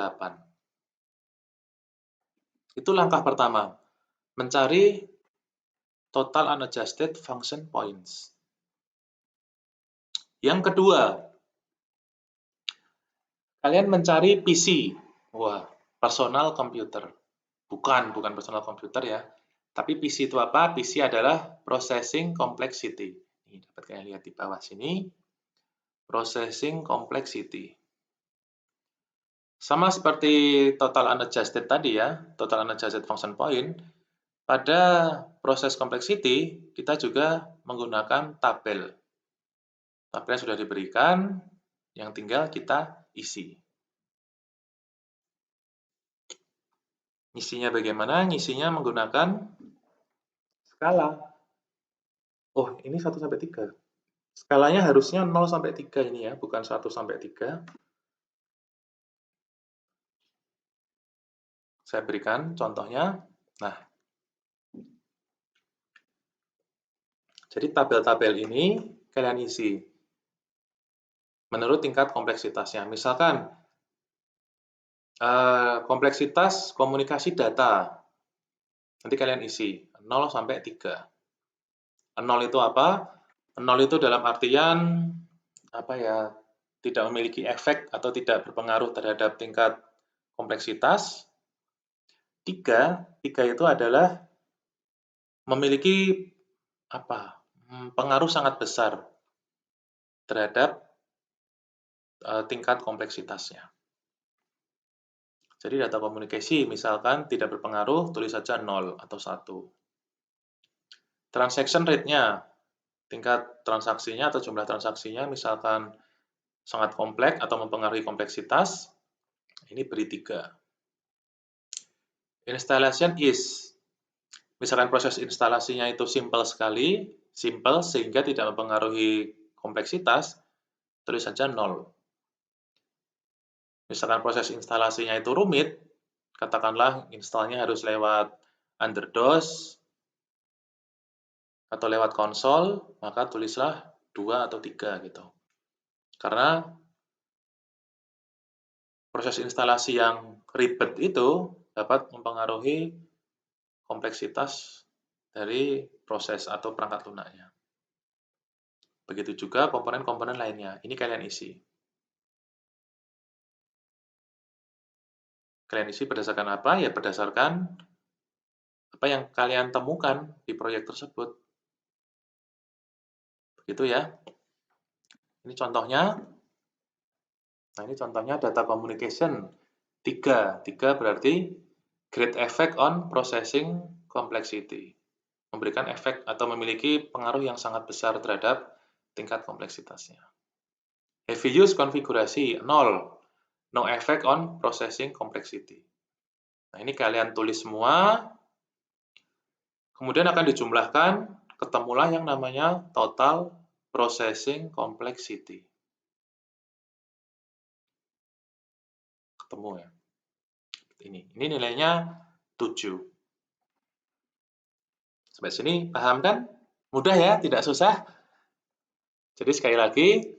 [SPEAKER 1] Itu langkah pertama, mencari total unadjusted function points. Yang kedua, kalian mencari PC. Wah, personal computer. Bukan personal computer ya. Tapi PC itu apa? PC adalah processing complexity. Ini dapat kalian lihat di bawah sini. Processing complexity. Sama seperti total unadjusted tadi ya, total unadjusted function point, pada proses complexity kita juga menggunakan tabel. Tabelnya sudah diberikan, yang tinggal kita isi. Ngisinya bagaimana? Ngisinya menggunakan skala. Oh, ini 1 sampai 3. Skalanya harusnya 0 sampai 3 ini ya, bukan 1 sampai 3. Saya berikan contohnya. Nah, jadi tabel-tabel ini kalian isi menurut tingkat kompleksitasnya. Misalkan kompleksitas komunikasi data. Nanti kalian isi 0 sampai 3. 0 itu apa? 0 itu dalam artian apa ya? Tidak memiliki efek atau tidak berpengaruh terhadap tingkat kompleksitas. 3 itu adalah memiliki apa? pengaruh sangat besar terhadap tingkat kompleksitasnya. Jadi data komunikasi misalkan tidak berpengaruh, tulis saja 0 atau 1. Transaction rate-nya, tingkat transaksinya atau jumlah transaksinya misalkan sangat kompleks atau mempengaruhi kompleksitas, ini beri 3. Installation is, misalkan proses instalasinya itu simple sekali, simple sehingga tidak mempengaruhi kompleksitas, tulis saja 0. Misalkan proses instalasinya itu rumit, katakanlah installnya harus lewat underDOS atau lewat konsol, maka tulislah 2 atau 3 gitu. Karena proses instalasi yang ribet itu dapat mempengaruhi kompleksitas dari proses atau perangkat lunaknya. Begitu juga komponen-komponen lainnya. Ini kalian isi. Kalian isi berdasarkan apa? Ya berdasarkan apa yang kalian temukan di proyek tersebut. Begitu ya. Ini contohnya. Nah, ini contohnya data communication. 3 berarti great effect on processing complexity. Memberikan efek atau memiliki pengaruh yang sangat besar terhadap tingkat kompleksitasnya. Heavy use konfigurasi 0. No effect on processing complexity. Nah, ini kalian tulis semua. Kemudian akan dijumlahkan, ketemulah yang namanya total processing complexity. Ketemu ya. Ini nilainya 7. Sampai sini paham kan? Mudah ya, tidak susah. Jadi sekali lagi,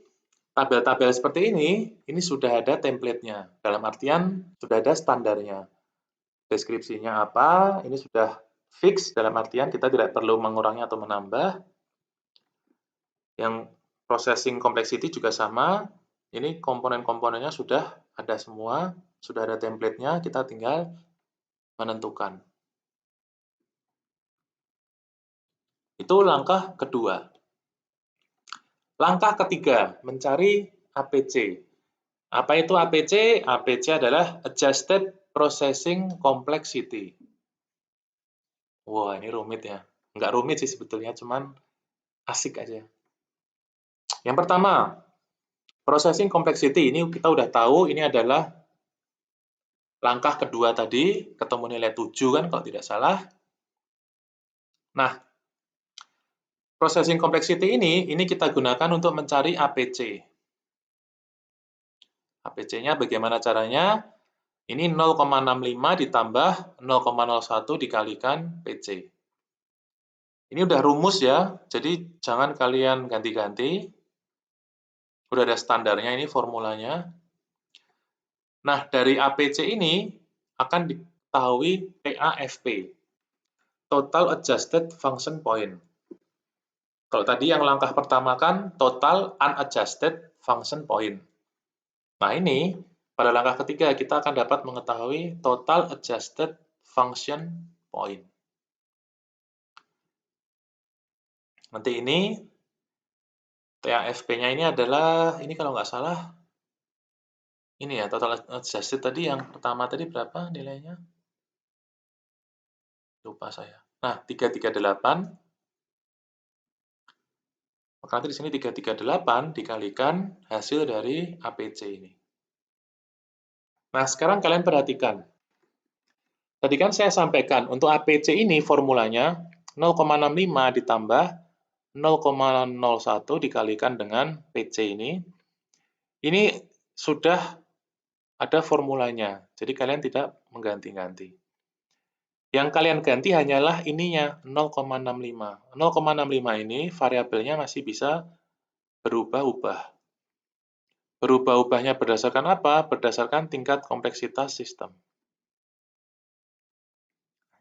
[SPEAKER 1] tabel-tabel seperti ini sudah ada template-nya. Dalam artian, sudah ada standarnya. Deskripsinya apa, ini sudah fix, dalam artian kita tidak perlu mengurangi atau menambah. Yang processing complexity juga sama. Ini komponen-komponennya sudah ada semua, sudah ada template-nya, kita tinggal menentukan. Itu langkah kedua. Langkah ketiga, mencari APC. Apa itu APC? APC adalah Adjusted Processing Complexity. Wah, ini rumit ya. Nggak rumit sih sebetulnya, cuman asik aja. Yang pertama, Processing Complexity. Ini kita udah tahu, ini adalah langkah kedua tadi, ketemu nilai 7 kan kalau tidak salah. Nah, Processing Complexity ini kita gunakan untuk mencari APC. APC-nya bagaimana caranya? Ini 0,65 ditambah 0,01 dikalikan PC. Ini udah rumus ya, jadi jangan kalian ganti-ganti. Udah ada standarnya ini formulanya. Nah, dari APC ini akan diketahui TAFP. Total Adjusted Function Point. Kalau tadi yang langkah pertama kan Total Unadjusted Function Point. Nah, ini pada langkah ketiga kita akan dapat mengetahui Total Adjusted Function Point. Nanti ini TAFP-nya ini adalah, ini kalau nggak salah, ini ya, Total Adjusted tadi yang pertama tadi berapa nilainya? Lupa saya. Nah, 338. Maka nanti di sini 338 dikalikan hasil dari APC ini. Nah, sekarang kalian perhatikan. Tadi kan saya sampaikan, untuk APC ini formulanya 0,65 ditambah 0,01 dikalikan dengan PC ini. Ini sudah ada formulanya, jadi kalian tidak mengganti-ganti. Yang kalian ganti hanyalah ininya, 0,65. 0,65 ini variabelnya masih bisa berubah-ubah. Berubah-ubahnya berdasarkan apa? Berdasarkan tingkat kompleksitas sistem.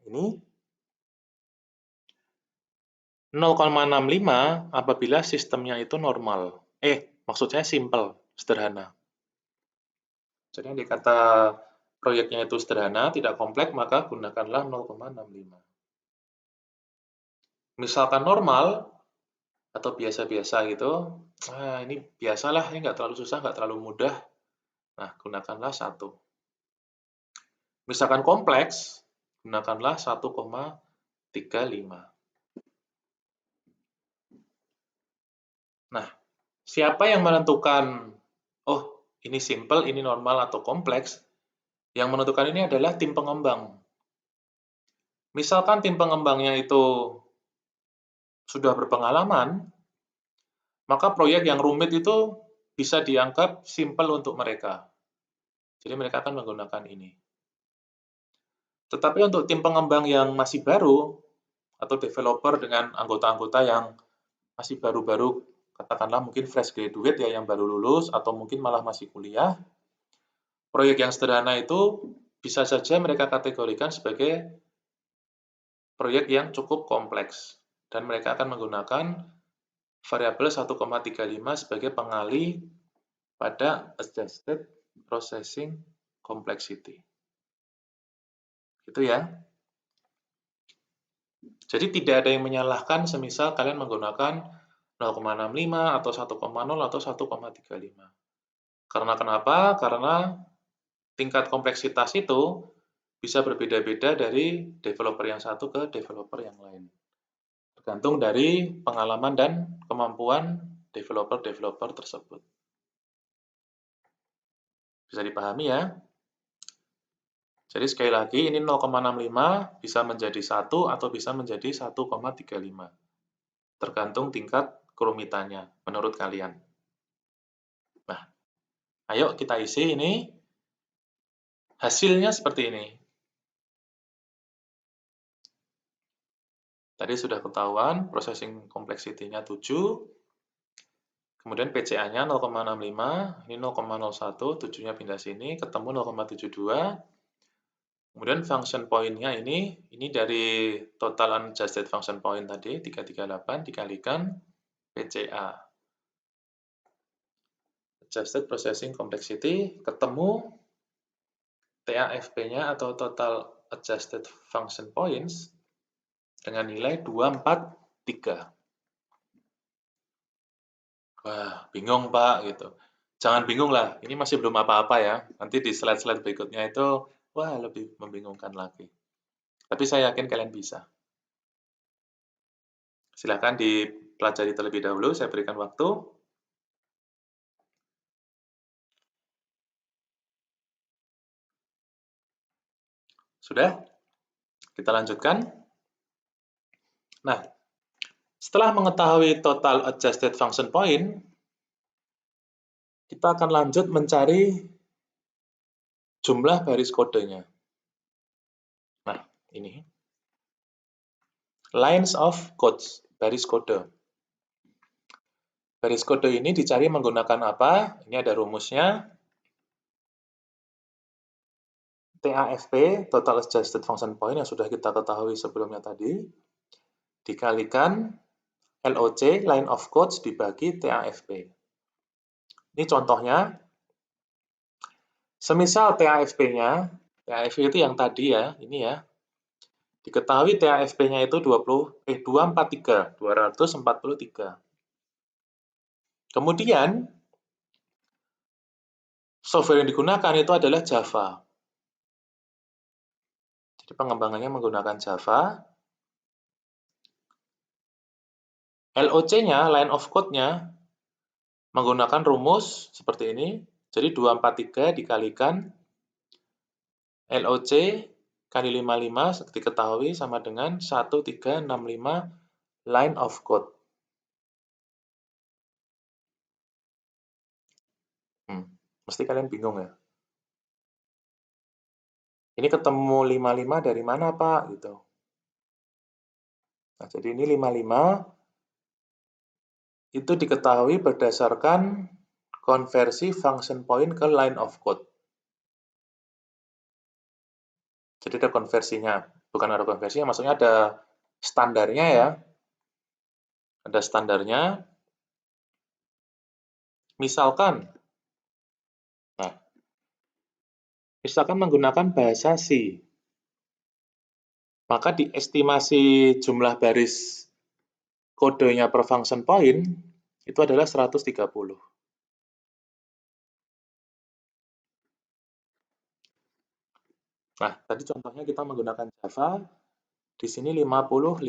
[SPEAKER 1] Ini 0,65 apabila sistemnya itu normal. Maksud saya simple, sederhana. Jadi yang dikata proyeknya itu sederhana, tidak kompleks, maka gunakanlah 0,65. Misalkan normal, atau biasa-biasa gitu. Nah, ini biasalah, ini nggak terlalu susah, nggak terlalu mudah. Nah, gunakanlah 1. Misalkan kompleks, gunakanlah 1,35. Nah, siapa yang menentukan, oh ini simple, ini normal atau kompleks? Yang menentukan ini adalah tim pengembang. Misalkan tim pengembangnya itu sudah berpengalaman, maka proyek yang rumit itu bisa dianggap simple untuk mereka. Jadi mereka akan menggunakan ini. Tetapi untuk tim pengembang yang masih baru, atau developer dengan anggota-anggota yang masih baru-baru, katakanlah mungkin fresh graduate ya, yang baru lulus, atau mungkin malah masih kuliah, proyek yang sederhana itu bisa saja mereka kategorikan sebagai proyek yang cukup kompleks. Dan mereka akan menggunakan variabel 1,35 sebagai pengali pada adjusted processing complexity. Gitu ya. Jadi tidak ada yang menyalahkan semisal kalian menggunakan 0,65 atau 1,0 atau 1,35. Karena kenapa? Karena tingkat kompleksitas itu bisa berbeda-beda dari developer yang satu ke developer yang lain. Tergantung dari pengalaman dan kemampuan developer-developer tersebut. Bisa dipahami ya? Jadi sekali lagi ini 0,65 bisa menjadi 1 atau bisa menjadi 1,35. Tergantung tingkat kerumitannya menurut kalian. Nah, ayo kita isi ini. Hasilnya seperti ini. Tadi sudah ketahuan processing complexity-nya 7. Kemudian PCA-nya 0,65, ini 0,01, 7-nya pindah sini, ketemu 0,72. Kemudian function point-nya ini dari total unadjusted function point tadi, 338 dikalikan PCA. Adjusted Processing Complexity, ketemu TAFP-nya atau Total Adjusted Function Points dengan nilai 243. Wah, bingung Pak, gitu. Jangan bingung lah, ini masih belum apa-apa ya. Nanti di slide-slide berikutnya itu, wah lebih membingungkan lagi. Tapi saya yakin kalian bisa. Silahkan dipelajari terlebih dahulu, saya berikan waktu. Sudah? Kita lanjutkan. Nah, setelah mengetahui total adjusted function point, kita akan lanjut mencari jumlah baris kodenya. Nah, ini. Lines of codes, baris kode. Baris kode ini dicari menggunakan apa? Ini ada rumusnya. TAFP, Total Adjusted Function Point, yang sudah kita ketahui sebelumnya tadi, dikalikan LOC, Line of Codes, dibagi TAFP. Ini contohnya. Semisal TAFP-nya, TAFP itu yang tadi ya, ini ya, diketahui TAFP-nya itu 243. Kemudian, software yang digunakan itu adalah Java. Jadi pengembangannya menggunakan Java. LOC-nya, line of code-nya, menggunakan rumus seperti ini. Jadi 243 dikalikan LOC kali 55 diketahui sama dengan 1365 line of code. Mesti kalian bingung ya. Ini ketemu 55 dari mana, Pak? Gitu. Nah, jadi ini 55 itu diketahui berdasarkan konversi function point ke line of code. Jadi ada konversinya. Bukan ada konversinya, maksudnya ada standarnya ya. Ada standarnya. Misalkan menggunakan bahasa C. Maka diestimasi jumlah baris kodenya per function point itu adalah 130. Nah, tadi contohnya kita menggunakan Java, di sini 55.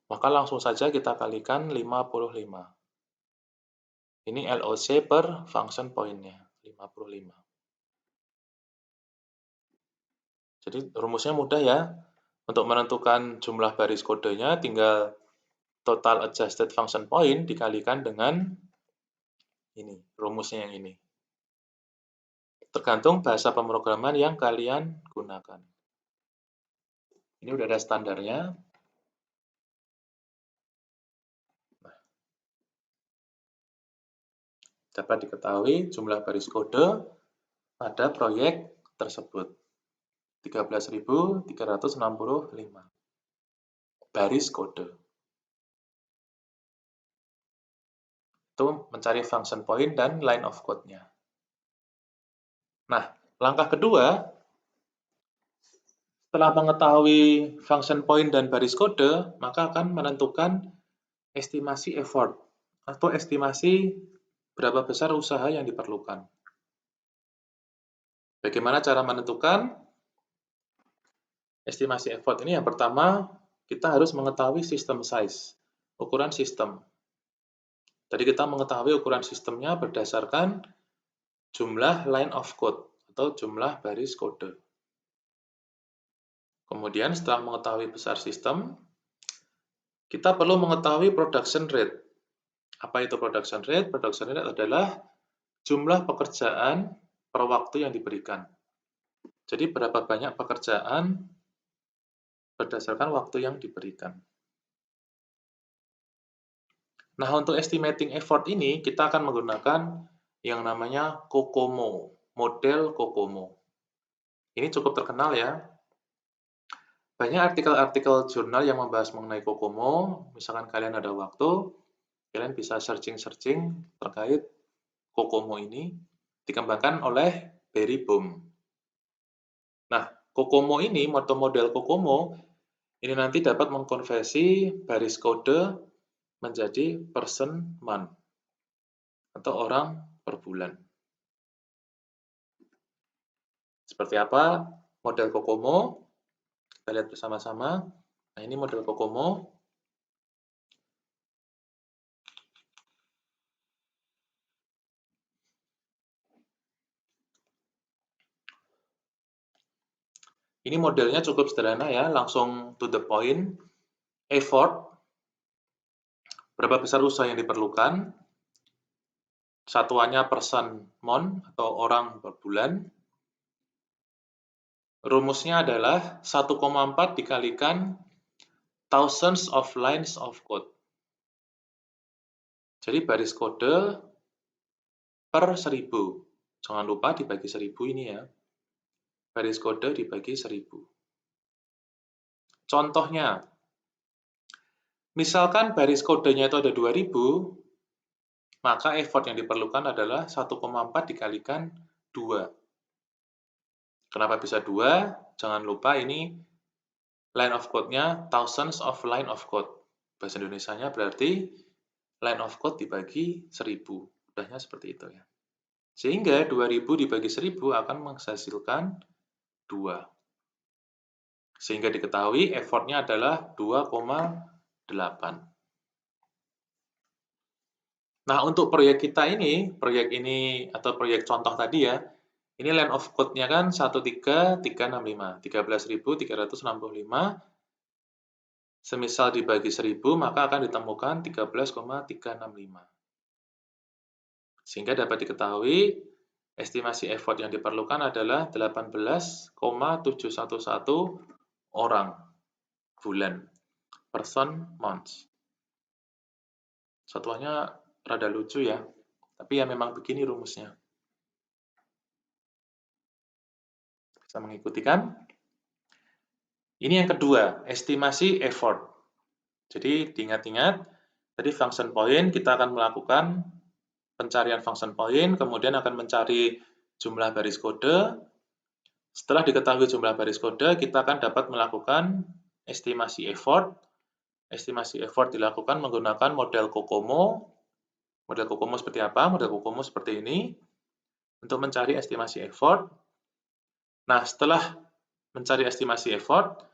[SPEAKER 1] Maka langsung saja kita kalikan 55. Ini LOC per function point-nya, 55. Jadi rumusnya mudah ya. Untuk menentukan jumlah baris kodenya, tinggal total adjusted function point dikalikan dengan ini, rumusnya yang ini. Tergantung bahasa pemrograman yang kalian gunakan. Ini udah ada standarnya. Dapat diketahui jumlah baris kode pada proyek tersebut. 13.365 baris kode. Itu mencari function point dan line of code-nya. Nah, langkah kedua, setelah mengetahui function point dan baris kode, maka akan menentukan estimasi effort atau estimasi berapa besar usaha yang diperlukan. Bagaimana cara menentukan estimasi effort ini? Yang pertama, kita harus mengetahui system size, ukuran sistem. Jadi kita mengetahui ukuran sistemnya berdasarkan jumlah line of code atau jumlah baris kode. Kemudian setelah mengetahui besar sistem, kita perlu mengetahui production rate. Apa itu production rate? Production rate adalah jumlah pekerjaan per waktu yang diberikan. Jadi berapa banyak pekerjaan berdasarkan waktu yang diberikan. Nah, untuk estimating effort ini, kita akan menggunakan yang namanya COCOMO, model COCOMO. Ini cukup terkenal ya. Banyak artikel-artikel jurnal yang membahas mengenai COCOMO. Misalkan kalian ada waktu, kalian bisa searching-searching terkait COCOMO ini, dikembangkan oleh Barry Boehm. Nah, COCOMO ini, model COCOMO, ini nanti dapat mengkonversi baris kode menjadi person month atau orang per bulan. Seperti apa model COCOMO? Kita lihat bersama-sama. Nah, ini model COCOMO. Ini modelnya cukup sederhana ya, langsung to the point. Effort, berapa besar usaha yang diperlukan. Satuannya person month atau orang per bulan. Rumusnya adalah 1,4 dikalikan thousands of lines of code. Jadi baris kode per 1000. Jangan lupa dibagi 1000 ini ya. Baris kode dibagi 1000. Contohnya, misalkan baris kodenya itu ada 2000, maka effort yang diperlukan adalah 1,4 dikalikan 2. Kenapa bisa 2? Jangan lupa ini line of code-nya thousands of line of code. Bahasa Indonesianya berarti line of code dibagi 1000. Mudahnya seperti itu ya. Sehingga 2000 dibagi 1000 akan menghasilkan 2. Sehingga diketahui effortnya adalah 2,8. Nah, untuk proyek kita ini, atau proyek contoh tadi ya, ini line of code-nya kan 13365, 13.365. Semisal dibagi 1000, maka akan ditemukan 13,365. Sehingga dapat diketahui estimasi effort yang diperlukan adalah 18,711 orang bulan, person months. Satuannya rada lucu ya, tapi ya memang begini rumusnya. Bisa mengikuti kan? Ini yang kedua, estimasi effort. Jadi diingat-ingat, tadi function point kita akan melakukan pencarian function point, kemudian akan mencari jumlah baris kode. Setelah diketahui jumlah baris kode, kita akan dapat melakukan estimasi effort estimasi effort dilakukan menggunakan model COCOMO. Model COCOMO seperti apa? Model COCOMO seperti ini. Untuk mencari estimasi effort. Nah, setelah mencari estimasi effort,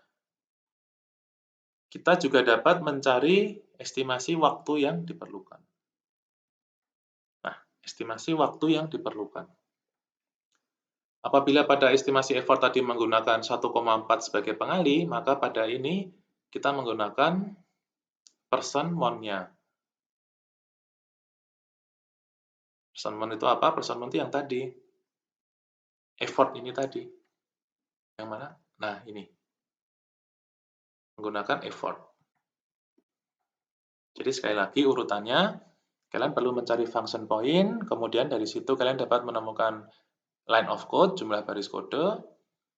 [SPEAKER 1] kita juga dapat mencari estimasi waktu yang diperlukan. Nah, estimasi waktu yang diperlukan. Apabila pada estimasi effort tadi menggunakan 1,4 sebagai pengali, maka pada ini kita menggunakan person month-nya. Person month itu apa? Person month itu yang tadi. Effort ini tadi. Yang mana? Nah, ini. Menggunakan effort. Jadi sekali lagi urutannya, kalian perlu mencari function point, kemudian dari situ kalian dapat menemukan line of code, jumlah baris kode.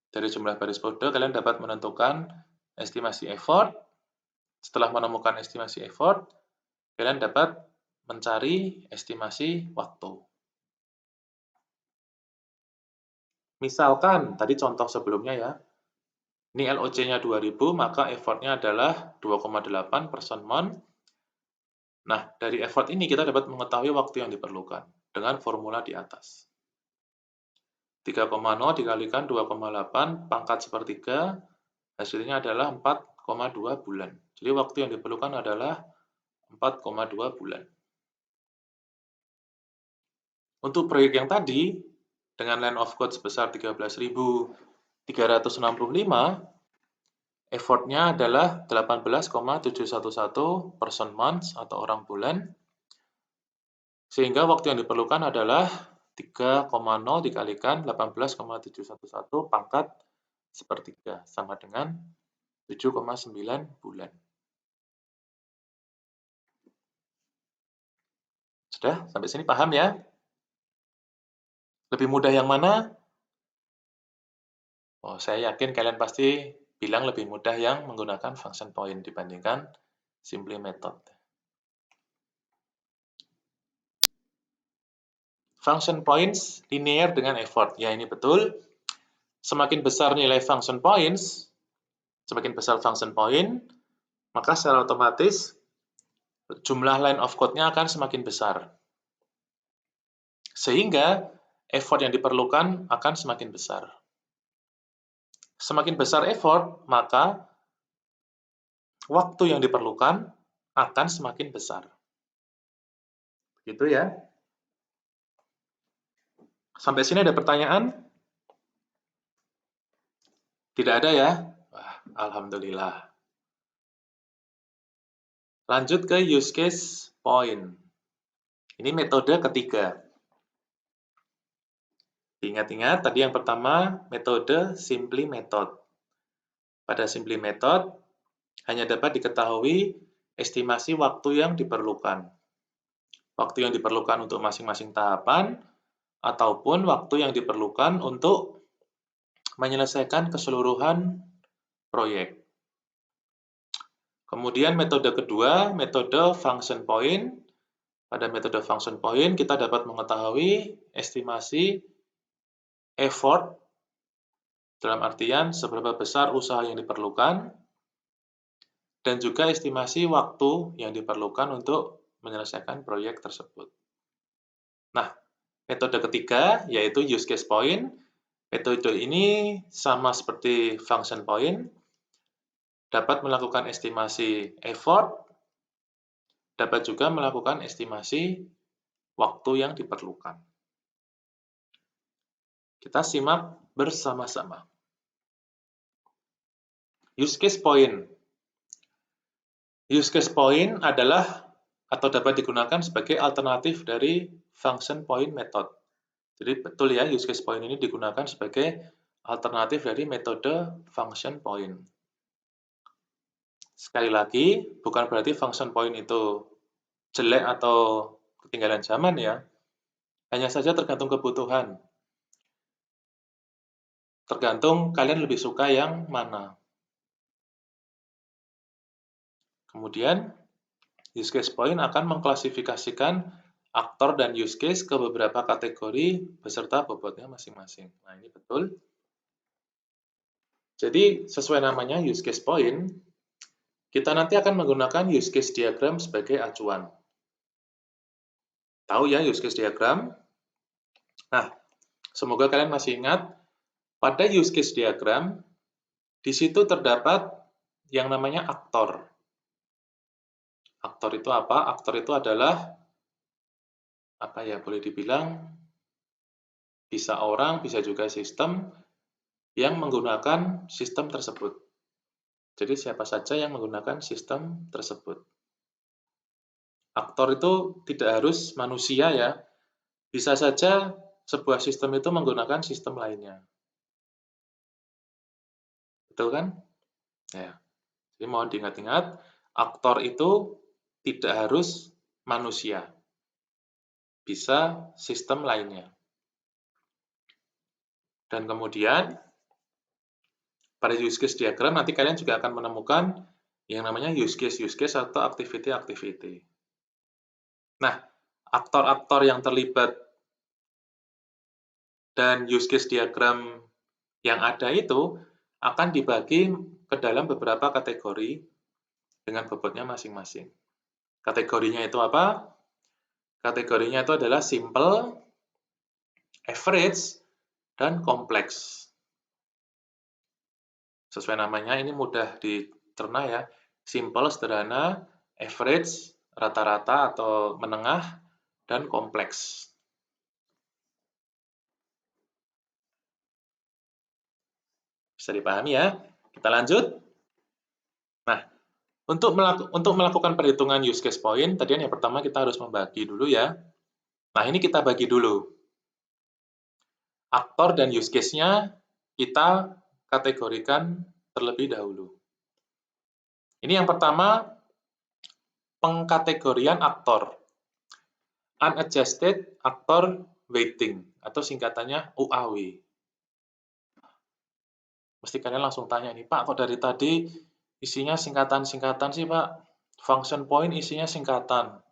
[SPEAKER 1] Dari jumlah baris kode, kalian dapat menentukan estimasi effort. Setelah menemukan estimasi effort, kalian dapat mencari estimasi waktu. Misalkan, tadi contoh sebelumnya ya, ini LOC-nya 2000, maka effort-nya adalah 2,8 person month. Nah, dari effort ini kita dapat mengetahui waktu yang diperlukan dengan formula di atas. 3,0 dikalikan 2,8 pangkat sepertiga, hasilnya adalah 4,2 bulan. Jadi waktu yang diperlukan adalah 4,2 bulan. Untuk proyek yang tadi, dengan line of code sebesar 13.365, effortnya adalah 18,711 person months atau orang bulan, sehingga waktu yang diperlukan adalah 3,0 dikalikan 18,711 pangkat sepertiga, sama dengan 7,9 bulan. Sudah? Sampai sini paham ya? Lebih mudah yang mana? Oh, saya yakin kalian pasti bilang lebih mudah yang menggunakan function point dibandingkan simply method. Function points linear dengan effort. Ya, ini betul. Semakin besar nilai function points, semakin besar function point, maka secara otomatis jumlah line of code-nya akan semakin besar. Sehingga effort yang diperlukan akan semakin besar. Semakin besar effort, maka waktu yang diperlukan akan semakin besar. Gitu ya. Sampai sini ada pertanyaan? Tidak ada ya? Wah, alhamdulillah. Lanjut ke use case point. Ini metode ketiga. Ingat-ingat tadi yang pertama metode simply method. Pada simply method hanya dapat diketahui estimasi waktu yang diperlukan. Waktu yang diperlukan untuk masing-masing tahapan ataupun waktu yang diperlukan untuk menyelesaikan keseluruhan proyek. Kemudian metode kedua, metode function point. Pada metode function point kita dapat mengetahui estimasi effort dalam artian seberapa besar usaha yang diperlukan dan juga estimasi waktu yang diperlukan untuk menyelesaikan proyek tersebut. Nah, metode ketiga yaitu use case point. Metode ini sama seperti function point, dapat melakukan estimasi effort, dapat juga melakukan estimasi waktu yang diperlukan. Kita simak bersama-sama. Use case point. Use case point adalah atau dapat digunakan sebagai alternatif dari function point method. Jadi betul ya, use case point ini digunakan sebagai alternatif dari metode function point. Sekali lagi, bukan berarti function point itu jelek atau ketinggalan zaman ya. Hanya saja tergantung kebutuhan. Tergantung kalian lebih suka yang mana. Kemudian, use case point akan mengklasifikasikan aktor dan use case ke beberapa kategori beserta bobotnya masing-masing. Nah, ini betul. Jadi, sesuai namanya use case point, Kita nanti akan menggunakan use case diagram sebagai acuan. Tahu ya use case diagram? Nah, semoga kalian masih ingat, pada use case diagram, di situ terdapat yang namanya aktor. Aktor itu apa? Aktor itu adalah, boleh dibilang, bisa orang, bisa juga sistem, yang menggunakan sistem tersebut. Jadi siapa saja yang menggunakan sistem tersebut. Aktor itu tidak harus manusia ya, bisa saja sebuah sistem itu menggunakan sistem lainnya. Betul kan? Ya. Jadi mohon diingat-ingat, aktor itu tidak harus manusia. Bisa sistem lainnya. Dan kemudian, pada use case diagram nanti kalian juga akan menemukan yang namanya use case atau activity-activity. Nah, aktor-aktor yang terlibat dan use case diagram yang ada itu akan dibagi ke dalam beberapa kategori dengan bobotnya masing-masing. Kategorinya itu apa? Kategorinya itu adalah simple, average, dan kompleks. Sesuai namanya ini mudah dicerna ya. Simple, sederhana, average, rata-rata atau menengah, dan kompleks. Bisa dipahami ya? Kita lanjut. Nah, untuk melakukan perhitungan use case point, tadi yang pertama kita harus membagi dulu ya. Nah, ini kita bagi dulu. Aktor dan use case-nya kita kategorikan terlebih dahulu. Ini yang pertama, pengkategorian aktor. Unadjusted Actor Weighting, atau singkatannya UAW. Mesti kalian langsung tanya nih, Pak, kok dari tadi isinya singkatan-singkatan sih, Pak? Function point isinya singkatan.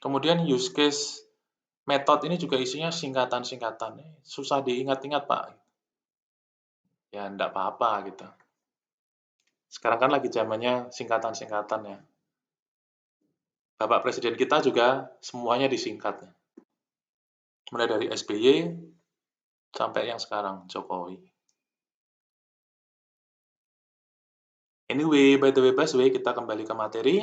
[SPEAKER 1] Kemudian use case method ini juga isinya singkatan-singkatan. Susah diingat-ingat, Pak. Ya, enggak apa-apa gitu. Sekarang kan lagi zamannya singkatan-singkatan ya. Bapak Presiden kita juga semuanya disingkat. Mulai dari SBY sampai yang sekarang, Jokowi. Anyway, by the way, kita kembali ke materi.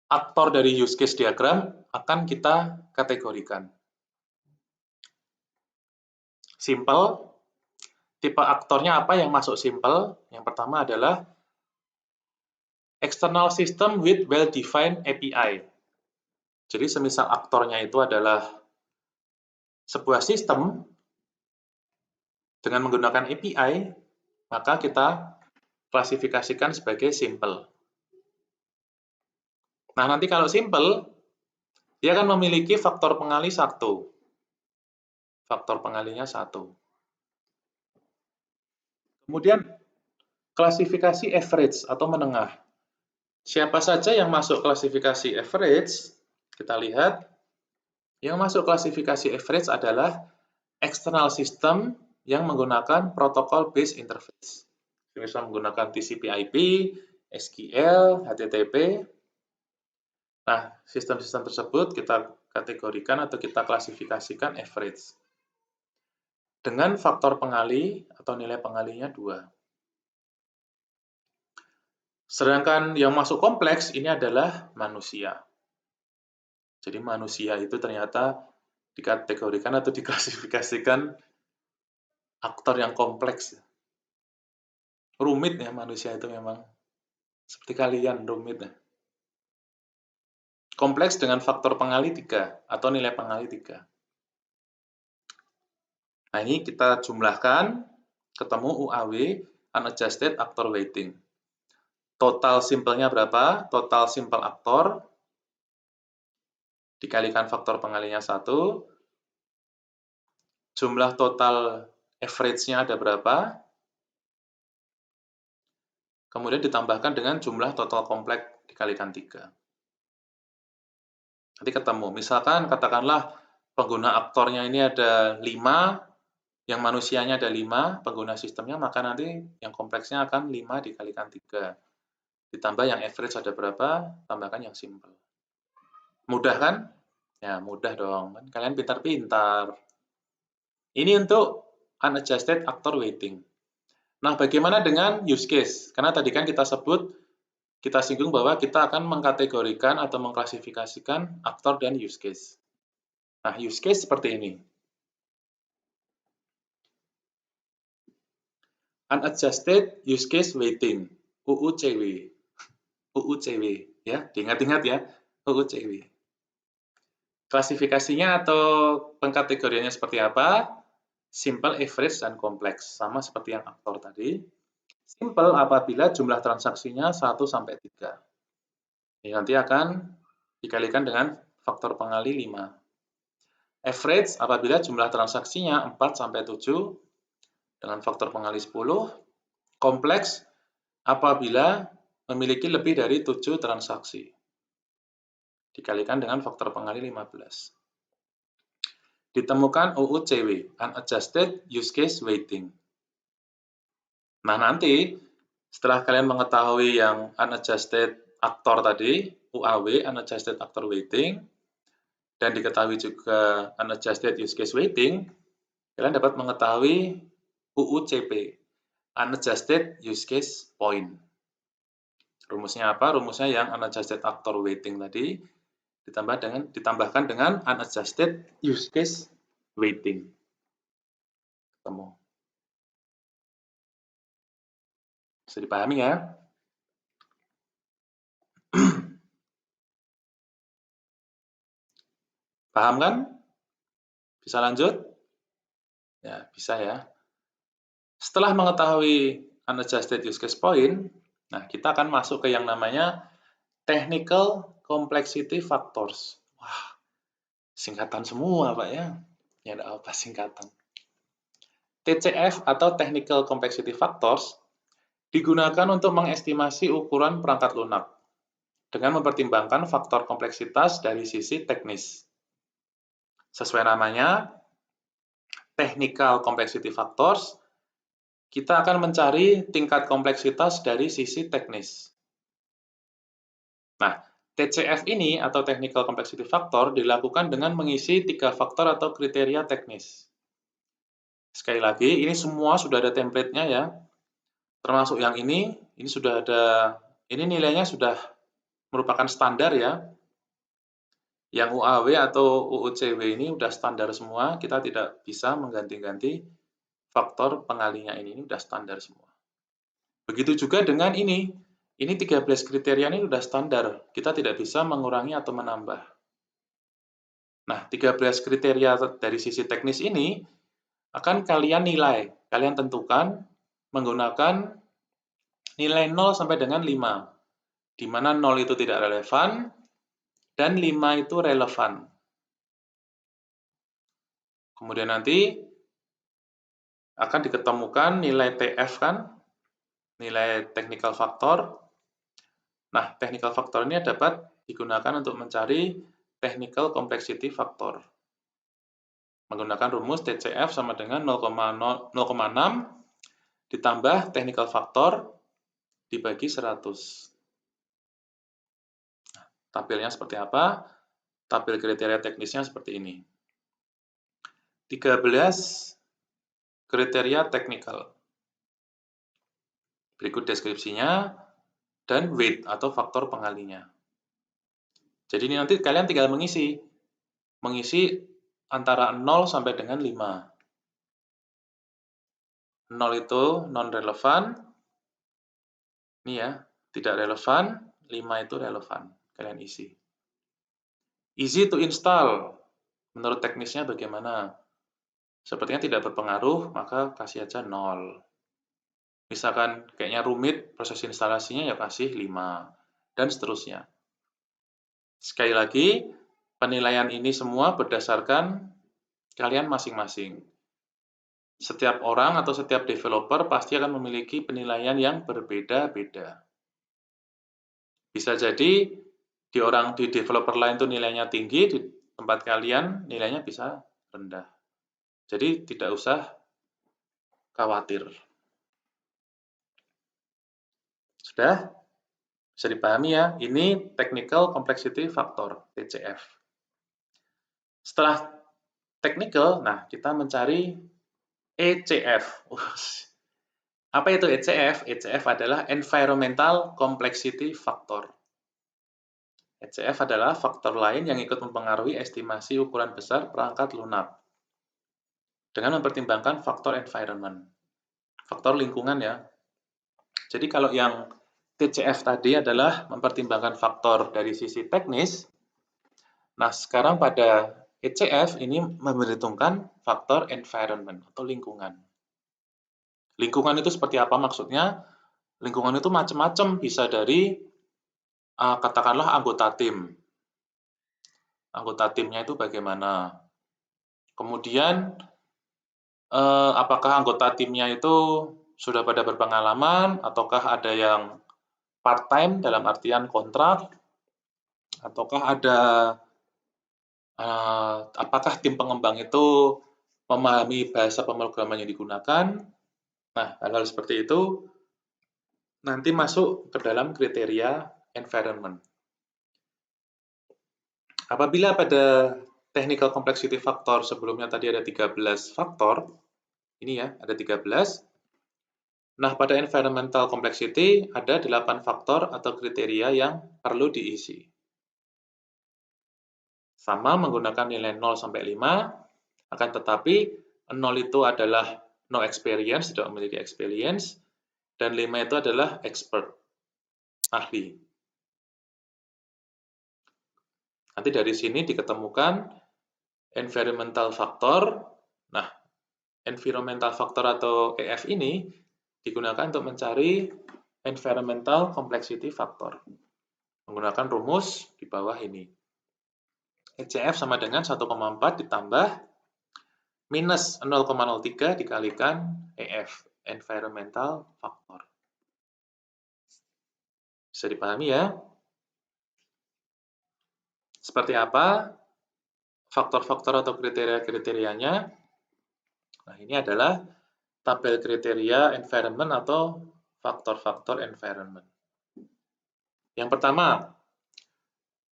[SPEAKER 1] Aktor dari use case diagram akan kita kategorikan. Simple, tipe aktornya apa yang masuk simple? Yang pertama adalah external system with well-defined API. Jadi semisal aktornya itu adalah sebuah sistem dengan menggunakan API, maka kita klasifikasikan sebagai simple. Nah, nanti kalau simple, dia akan memiliki faktor pengali 1. Faktor pengalinya 1. Kemudian, klasifikasi average atau menengah. Siapa saja yang masuk klasifikasi average? Kita lihat. Yang masuk klasifikasi average adalah external system yang menggunakan protokol based interface. Bisa menggunakan TCP/IP, SQL, HTTP. Nah, sistem-sistem tersebut kita kategorikan atau kita klasifikasikan average. Dengan faktor pengali atau nilai pengalinya 2. Sedangkan yang masuk kompleks ini adalah manusia. Jadi manusia itu ternyata dikategorikan atau diklasifikasikan aktor yang kompleks. Rumit ya manusia itu memang. Seperti kalian, rumit ya. Kompleks dengan faktor pengali 3 atau nilai pengali 3. Nah, ini kita jumlahkan, ketemu UAW, Unadjusted Actor Weighting. Total simpelnya berapa? Total simple aktor dikalikan faktor pengalinya 1. Jumlah total average-nya ada berapa? Kemudian ditambahkan dengan jumlah total kompleks dikalikan 3. Nanti ketemu. Misalkan katakanlah pengguna aktornya ini ada 5, yang manusianya ada 5 pengguna sistemnya, maka nanti yang kompleksnya akan 5 dikalikan 3. Ditambah yang average ada berapa, tambahkan yang simple. Mudah kan? Ya, mudah dong. Kan kalian pintar-pintar. Ini untuk unadjusted actor weighting. Nah, bagaimana dengan use case? Karena tadi kan kita singgung bahwa kita akan mengkategorikan atau mengklasifikasikan aktor dan use case. Nah, use case seperti ini. Unadjusted use case weighting, UUCW. UUCW, ya, diingat-ingat ya, UUCW. Klasifikasinya atau pengkategoriannya seperti apa? Simple, average, dan kompleks. Sama seperti yang aktor tadi. Simple apabila jumlah transaksinya 1 sampai 3. Ini nanti akan dikalikan dengan faktor pengali 5. Average apabila jumlah transaksinya 4 sampai 7 dengan faktor pengali 10. Kompleks apabila memiliki lebih dari 7 transaksi. Dikalikan dengan faktor pengali 15. Ditemukan UUCW, Unadjusted Use Case Weighting. Nah, nanti setelah kalian mengetahui yang Unadjusted Actor tadi, UAW, Unadjusted Actor Weighting, dan diketahui juga Unadjusted Use Case Weighting, kalian dapat mengetahui UUCP, Unadjusted Use Case Point. Rumusnya apa? Rumusnya yang Unadjusted Actor Weighting tadi ditambahkan dengan Unadjusted Use Case Weighting. Ketemu. Bisa dipahami ya? Paham kan? Bisa lanjut? Ya, bisa ya. Setelah mengetahui Unadjusted Use Case Point, nah kita akan masuk ke yang namanya Technical Complexity Factors. Wah, singkatan semua Pak ya. Ya ada apa singkatan? TCF atau Technical Complexity Factors digunakan untuk mengestimasi ukuran perangkat lunak dengan mempertimbangkan faktor kompleksitas dari sisi teknis. Sesuai namanya, Technical Complexity Factors, kita akan mencari tingkat kompleksitas dari sisi teknis. Nah, TCF ini atau Technical Complexity Factor dilakukan dengan mengisi 3 faktor atau kriteria teknis. Sekali lagi, ini semua sudah ada template-nya ya. Termasuk yang ini sudah ada, ini nilainya sudah merupakan standar ya. Yang UAW atau UUCW ini sudah standar semua, kita tidak bisa mengganti-ganti faktor pengalinya ini sudah standar semua. Begitu juga dengan ini 13 kriteria ini sudah standar, kita tidak bisa mengurangi atau menambah. Nah, 13 kriteria dari sisi teknis ini akan kalian nilai, kalian tentukan menggunakan nilai 0 sampai dengan 5, di mana 0 itu tidak relevan, dan 5 itu relevan. Kemudian nanti akan diketemukan nilai TF kan, nilai technical factor. Nah, technical factor ini dapat digunakan untuk mencari technical complexity factor. Menggunakan rumus TCF sama dengan 0,6 ditambah technical factor dibagi 100. Nah, tampilnya seperti apa? Tampil kriteria teknisnya seperti ini. 13 kriteria teknikal. Berikut deskripsinya dan weight atau faktor pengalinya. Jadi ini nanti kalian tinggal mengisi antara 0 sampai dengan 5. 0 itu non-relevan, ini ya, tidak relevan, 5 itu relevan, kalian isi. Easy to install, menurut teknisnya bagaimana? Sepertinya tidak berpengaruh, maka kasih aja 0. Misalkan kayaknya rumit proses instalasinya, ya kasih 5, dan seterusnya. Sekali lagi, penilaian ini semua berdasarkan kalian masing-masing. Setiap orang atau setiap developer pasti akan memiliki penilaian yang berbeda-beda. Bisa jadi di developer lain itu nilainya tinggi, di tempat kalian nilainya bisa rendah. Jadi tidak usah khawatir. Sudah? Bisa dipahami ya? Ini Technical Complexity Factor, TCF. Setelah technical, nah kita mencari ECF. Apa itu ECF? ECF adalah Environmental Complexity Factor. ECF adalah faktor lain yang ikut mempengaruhi estimasi ukuran besar perangkat lunak dengan mempertimbangkan faktor environment, faktor lingkungan ya. Jadi kalau yang TCF tadi adalah mempertimbangkan faktor dari sisi teknis, nah sekarang pada ECF ini memperhitungkan faktor environment atau lingkungan. Lingkungan itu seperti apa maksudnya? Lingkungan itu macam-macam, bisa dari katakanlah anggota tim. Anggota timnya itu bagaimana? Kemudian apakah anggota timnya itu sudah pada berpengalaman, ataukah ada yang part-time dalam artian kontrak, ataukah ada apakah tim pengembang itu memahami bahasa pemrograman yang digunakan. Nah, hal-hal seperti itu nanti masuk ke dalam kriteria environment. Apabila pada technical complexity factor sebelumnya tadi ada 13 faktor, ini ya, ada 13. Nah, pada environmental complexity ada 8 faktor atau kriteria yang perlu diisi. Sama menggunakan nilai 0 sampai 5, akan tetapi 0 itu adalah no experience, tidak memiliki experience, dan 5 itu adalah expert, ahli. Nanti dari sini diketemukan environmental factor. Nah, environmental factor atau EF ini digunakan untuk mencari environmental complexity factor. Menggunakan rumus di bawah ini. ECF sama dengan 1,4 ditambah minus 0,03 dikalikan EF, environmental factor. Bisa dipahami ya? Seperti apa faktor-faktor atau kriteria-kriterianya? Nah, ini adalah tabel kriteria environment atau faktor-faktor environment. Yang pertama,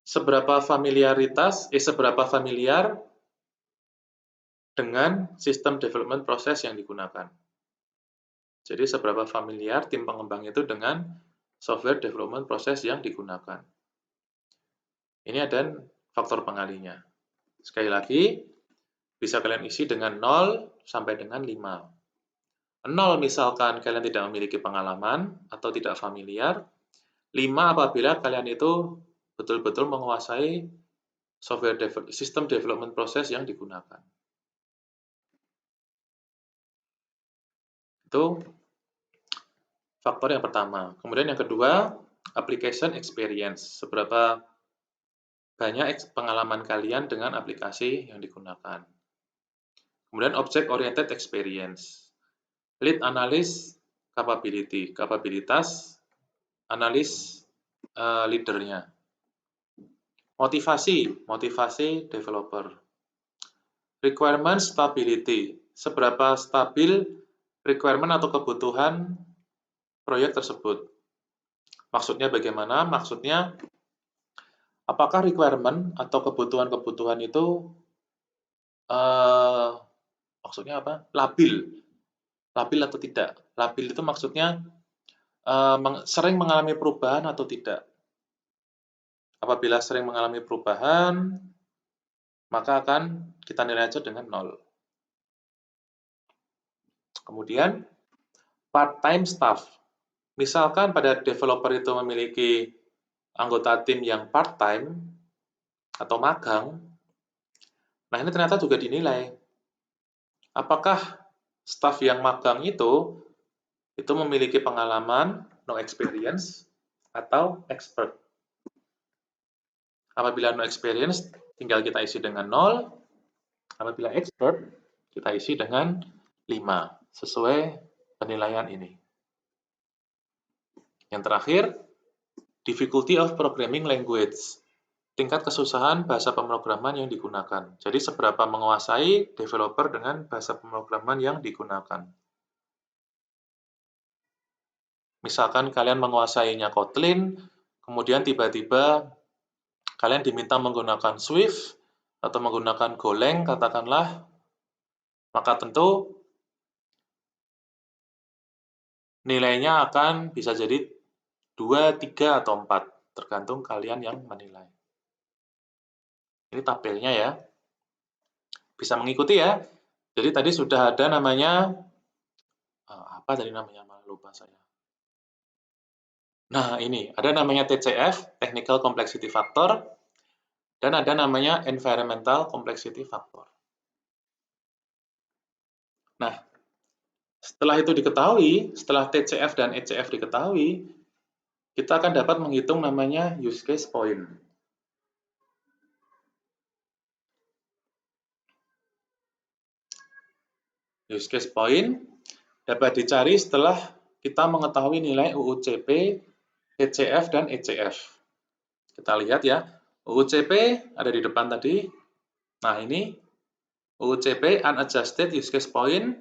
[SPEAKER 1] seberapa familiar dengan sistem development proses yang digunakan. Jadi seberapa familiar tim pengembang itu dengan software development proses yang digunakan. Ini ada faktor pengalinya. Sekali lagi, bisa kalian isi dengan 0 sampai dengan 5. 0 misalkan kalian tidak memiliki pengalaman atau tidak familiar. 5 apabila kalian itu betul-betul menguasai software sistem development proses yang digunakan. Itu faktor yang pertama. Kemudian yang kedua, application experience. Seberapa banyak pengalaman kalian dengan aplikasi yang digunakan. Kemudian object oriented experience. Lead analysis capability, kapabilitas analis leadernya. Motivasi developer. Requirement stability, seberapa stabil requirement atau kebutuhan proyek tersebut. Maksudnya bagaimana? Maksudnya apakah requirement atau kebutuhan-kebutuhan itu maksudnya apa? Labil atau tidak? Labil itu maksudnya sering mengalami perubahan atau tidak. Apabila sering mengalami perubahan, maka akan kita nilai aja dengan 0. Kemudian part-time staff. Misalkan pada developer itu memiliki anggota tim yang part-time atau magang, nah ini ternyata juga dinilai. Apakah staff yang magang itu memiliki pengalaman, no experience, atau expert. Apabila no experience, tinggal kita isi dengan 0. Apabila expert, kita isi dengan 5, sesuai penilaian ini. Yang terakhir, difficulty of programming language. Tingkat kesusahan bahasa pemrograman yang digunakan. Jadi seberapa menguasai developer dengan bahasa pemrograman yang digunakan. Misalkan kalian menguasainya Kotlin, kemudian tiba-tiba kalian diminta menggunakan Swift atau menggunakan Golang, katakanlah, maka tentu nilainya akan bisa jadi 2, 3, atau 4, tergantung kalian yang menilai. Ini tabelnya ya. Bisa mengikuti ya. Jadi tadi sudah ada namanya, apa tadi namanya, malah lupa saya. Nah ini, ada namanya TCF, Technical Complexity Factor, dan ada namanya Environmental Complexity Factor. Nah, setelah itu diketahui, setelah TCF dan ECF diketahui, kita akan dapat menghitung namanya use case point. Use case point dapat dicari setelah kita mengetahui nilai UUCP, TCF, dan ECF. Kita lihat ya, UUCP ada di depan tadi. Nah ini, UUCP, Unadjusted Use Case Point.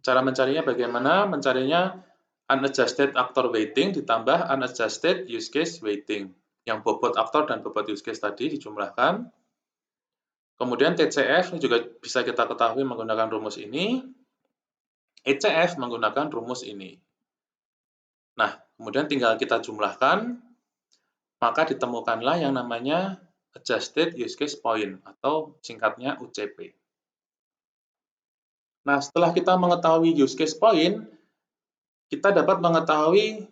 [SPEAKER 1] Cara mencarinya bagaimana? Mencarinya Unadjusted Actor Weighting ditambah Unadjusted Use Case Weighting. Yang bobot aktor dan bobot use case tadi dijumlahkan. Kemudian TCF juga bisa kita ketahui menggunakan rumus ini. ECF menggunakan rumus ini. Nah, kemudian tinggal kita jumlahkan, maka ditemukanlah yang namanya Adjusted Use Case Point atau singkatnya UCP. Nah, setelah kita mengetahui use case point, kita dapat mengetahui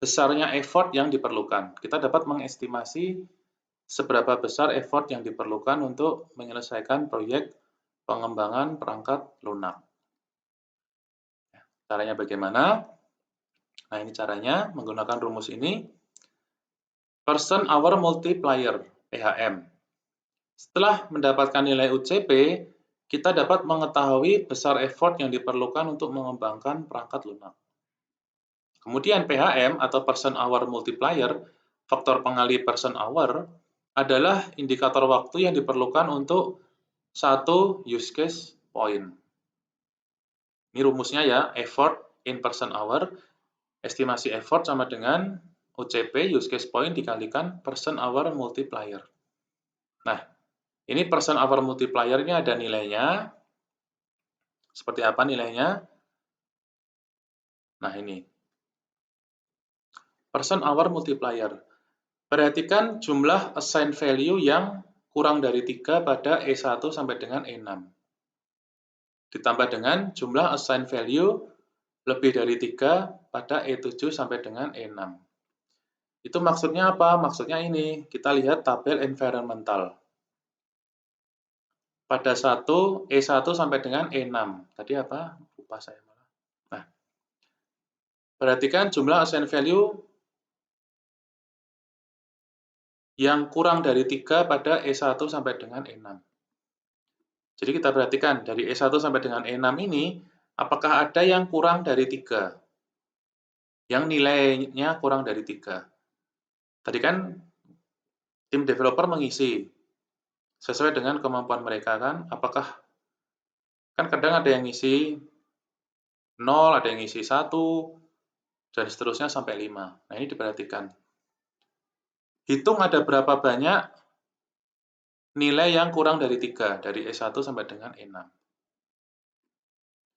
[SPEAKER 1] besarnya effort yang diperlukan. Kita dapat mengestimasi seberapa besar effort yang diperlukan untuk menyelesaikan proyek pengembangan perangkat lunak. Caranya bagaimana? Nah, ini caranya menggunakan rumus ini. Person Hour Multiplier, PHM. Setelah mendapatkan nilai UCP, kita dapat mengetahui besar effort yang diperlukan untuk mengembangkan perangkat lunak. Kemudian PHM atau Person Hour Multiplier, faktor pengali person hour, adalah indikator waktu yang diperlukan untuk satu use case point. Ini rumusnya ya, effort in person hour, estimasi effort sama dengan UCP, use case point, dikalikan person hour multiplier. Nah, ini person hour multiplier-nya ada nilainya. Seperti apa nilainya? Nah, ini. Person hour multiplier. Perhatikan jumlah assigned value yang kurang dari 3 pada E1 sampai dengan E6. Ditambah dengan jumlah assigned value lebih dari 3 pada E7 sampai dengan E6. Itu maksudnya apa? Maksudnya ini, kita lihat tabel environmental. Pada E1 sampai dengan E6. Tadi apa? Lupa saya malah. Nah, perhatikan jumlah assigned value yang kurang dari 3 pada E1 sampai dengan E6. Jadi kita perhatikan, dari E1 sampai dengan E6 ini, apakah ada yang kurang dari 3? Yang nilainya kurang dari 3. Tadi kan tim developer mengisi sesuai dengan kemampuan mereka kan, apakah kan kadang ada yang ngisi 0, ada yang ngisi 1, dan seterusnya sampai 5. Nah, ini diperhatikan. Hitung ada berapa banyak nilai yang kurang dari 3, dari E1 sampai dengan E6.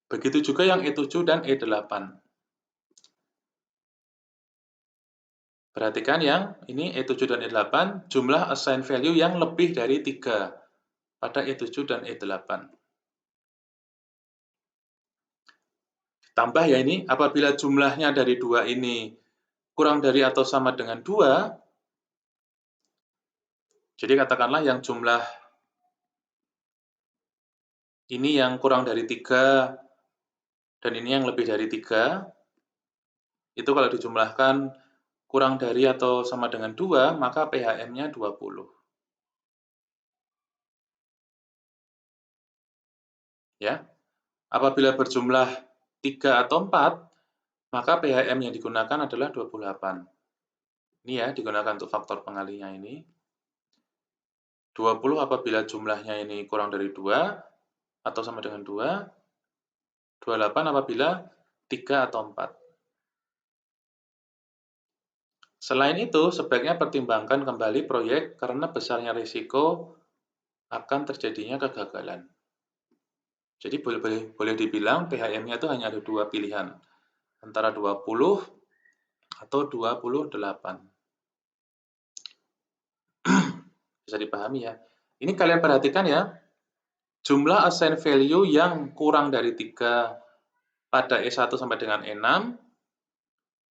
[SPEAKER 1] Begitu juga yang E7 dan E8. Perhatikan yang ini E7 dan E8, jumlah assigned value yang lebih dari 3 pada E7 dan E8. Tambah ya ini, apabila jumlahnya dari 2 ini kurang dari atau sama dengan 2, jadi katakanlah yang jumlah ini yang kurang dari 3 dan ini yang lebih dari 3, itu kalau dijumlahkan kurang dari atau sama dengan 2, maka PHM-nya 20. Ya. Apabila berjumlah 3 atau 4, maka PHM yang digunakan adalah 28. Ini ya, digunakan untuk faktor pengalinya ini. 20 apabila jumlahnya ini kurang dari 2 atau sama dengan 2. 28 apabila 3 atau 4. Selain itu, sebaiknya pertimbangkan kembali proyek karena besarnya risiko akan terjadinya kegagalan. Jadi boleh dibilang PHM-nya itu hanya ada 2 pilihan, antara 20 atau 28. Bisa dipahami ya. Ini kalian perhatikan ya, jumlah assigned value yang kurang dari 3 pada E1 sampai dengan E6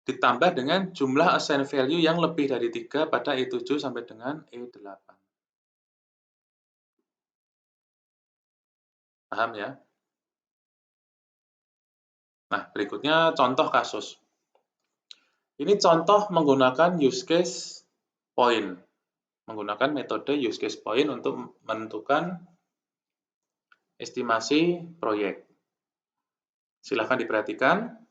[SPEAKER 1] ditambah dengan jumlah assigned value yang lebih dari 3 pada E7 sampai dengan E8. Paham ya? Nah, berikutnya contoh kasus. Ini contoh menggunakan use case point. Menggunakan metode use case point untuk menentukan estimasi proyek. Silahkan diperhatikan.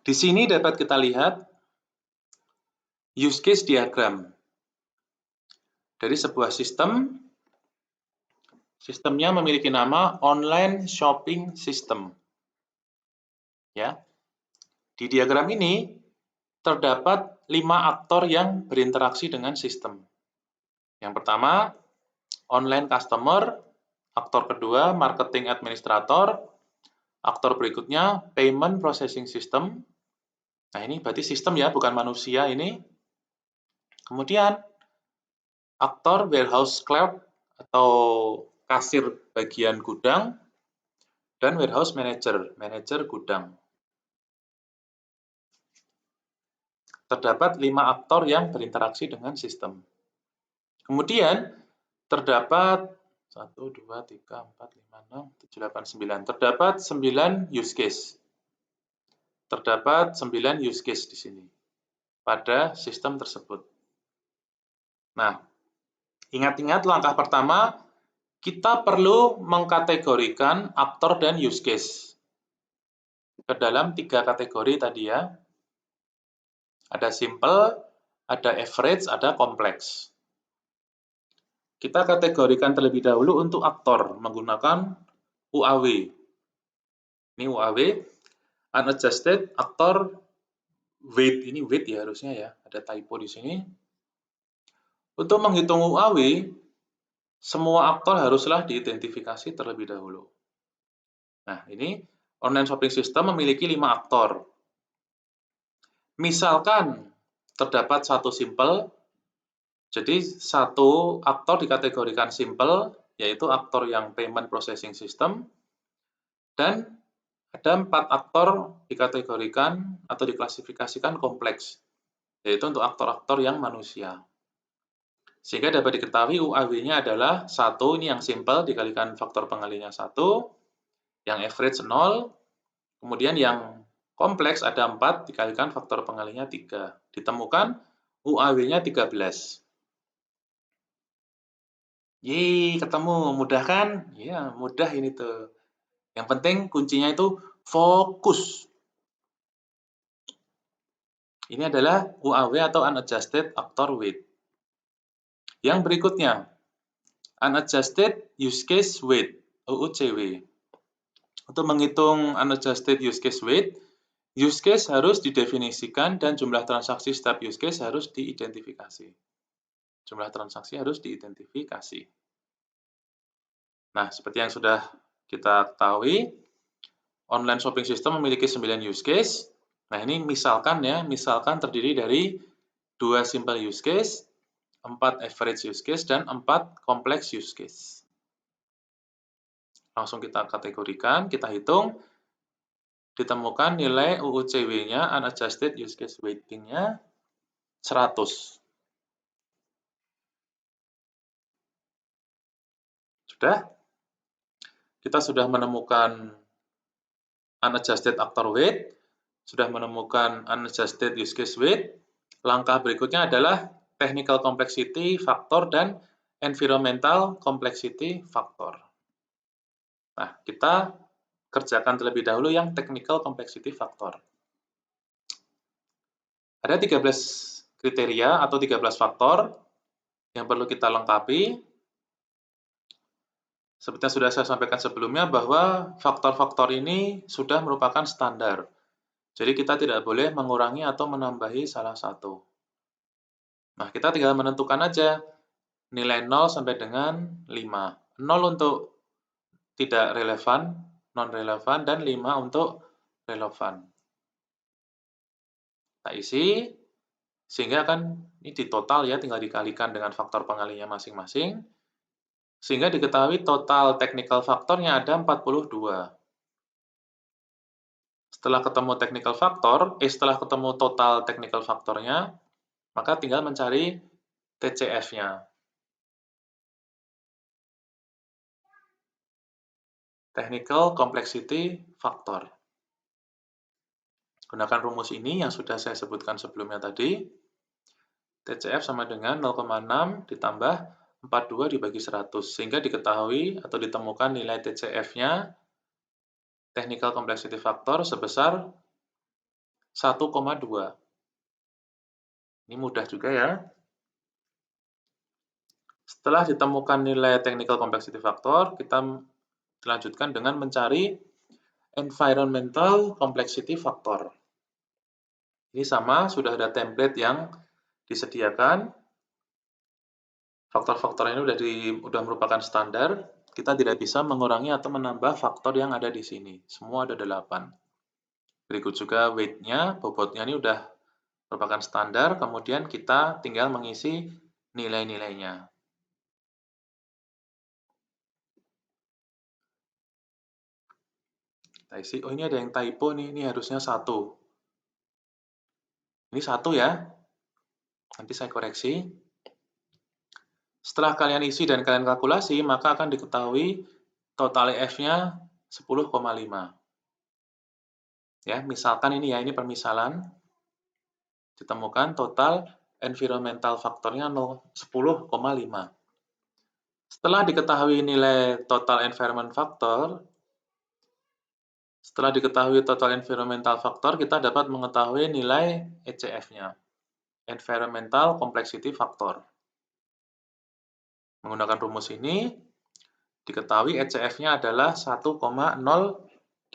[SPEAKER 1] Di sini dapat kita lihat use case diagram dari sebuah sistem. Sistemnya memiliki nama online shopping system. Ya. Di diagram ini terdapat 5 aktor yang berinteraksi dengan sistem. Yang pertama, online customer. Aktor kedua, marketing administrator. Aktor berikutnya, payment processing system. Nah, ini berarti sistem ya, bukan manusia ini. Kemudian, aktor warehouse clerk atau kasir bagian gudang, dan warehouse manager, manajer gudang. Terdapat 5 aktor yang berinteraksi dengan sistem. Kemudian, terdapat 1, 2, 3, 4, 5, 6, 7, 8, 9. Terdapat 9 use case. Terdapat 9 use case di sini pada sistem tersebut. Nah, ingat-ingat langkah pertama, kita perlu mengkategorikan aktor dan use case ke dalam 3 kategori tadi ya. Ada simple, ada average, ada kompleks. Kita kategorikan terlebih dahulu untuk aktor menggunakan UAW. Ini UAW, unadjusted aktor weight. Ini weight ya harusnya ya, ada typo di sini. Untuk menghitung UAW, semua aktor haruslah diidentifikasi terlebih dahulu. Nah, ini online shopping system memiliki 5 aktor. Misalkan terdapat satu simple, jadi satu aktor dikategorikan simple, yaitu aktor yang payment processing system, dan ada 4 aktor dikategorikan atau diklasifikasikan kompleks, yaitu untuk aktor-aktor yang manusia. Sehingga dapat diketahui UAW-nya adalah 1, ini yang simple dikalikan faktor pengalinya 1, yang average 0, kemudian yang kompleks ada 4 dikalikan faktor pengalinya 3. Ditemukan UAW-nya 13. Yeay, ketemu. Mudah kan? Ya, mudah ini tuh. Yang penting kuncinya itu fokus. Ini adalah UAW atau unadjusted actor weight. Yang berikutnya, unadjusted use case weight, UUCW. Untuk menghitung unadjusted use case weight, use case harus didefinisikan dan jumlah transaksi setiap use case harus diidentifikasi. Jumlah transaksi harus diidentifikasi. Nah, seperti yang sudah kita ketahui, online shopping system memiliki 9 use case. Nah, ini misalkan ya, misalkan terdiri dari 2 simple use case, 4 average use case, dan 4 complex use case. Langsung kita kategorikan, kita hitung, ditemukan nilai UUCW-nya, unadjusted use case weighting-nya 100. Sudah? Kita sudah menemukan unadjusted actor weight, sudah menemukan unadjusted use case weight. Langkah berikutnya adalah technical complexity factor dan environmental complexity factor. Nah, kita kerjakan terlebih dahulu yang technical complexity factor. Ada 13 kriteria atau 13 faktor yang perlu kita lengkapi. Seperti yang sudah saya sampaikan sebelumnya bahwa faktor-faktor ini sudah merupakan standar. Jadi kita tidak boleh mengurangi atau menambahi salah satu. Nah, kita tinggal menentukan aja nilai 0 sampai dengan 5. 0 untuk tidak relevan, non-relevan, dan 5 untuk relevan. Kita isi, sehingga kan ini di total ya, tinggal dikalikan dengan faktor pengalinya masing-masing, sehingga diketahui total technical faktornya ada 42. Setelah ketemu total technical faktornya, maka tinggal mencari TCF-nya. Technical Complexity Factor. Gunakan rumus ini yang sudah saya sebutkan sebelumnya tadi. TCF sama dengan 0,6 ditambah 42 dibagi 100, sehingga diketahui atau ditemukan nilai TCF-nya, Technical Complexity Factor, sebesar 1,2. Ini mudah juga ya. Setelah ditemukan nilai Technical Complexity Factor, kita lanjutkan dengan mencari Environmental Complexity Factor. Ini sama, sudah ada template yang disediakan. Faktor-faktor ini sudah merupakan standar. Kita tidak bisa mengurangi atau menambah faktor yang ada di sini. Semua ada 8. Berikut juga weight-nya, bobotnya ini sudah merupakan standar. Kemudian kita tinggal mengisi nilai-nilainya. Kita isi, oh ini ada yang typo nih, ini harusnya 1. Ini 1 ya. Nanti saya koreksi. Setelah kalian isi dan kalian kalkulasi, maka akan diketahui total EF-nya 10,5. Ya, misalkan ini ya, ini permisalan. Ditemukan total environmental faktornya 10,5. Setelah diketahui nilai total environment factor, kita dapat mengetahui nilai ECF-nya, Environmental Complexity Factor. Menggunakan rumus ini, diketahui ECF-nya adalah 1,085.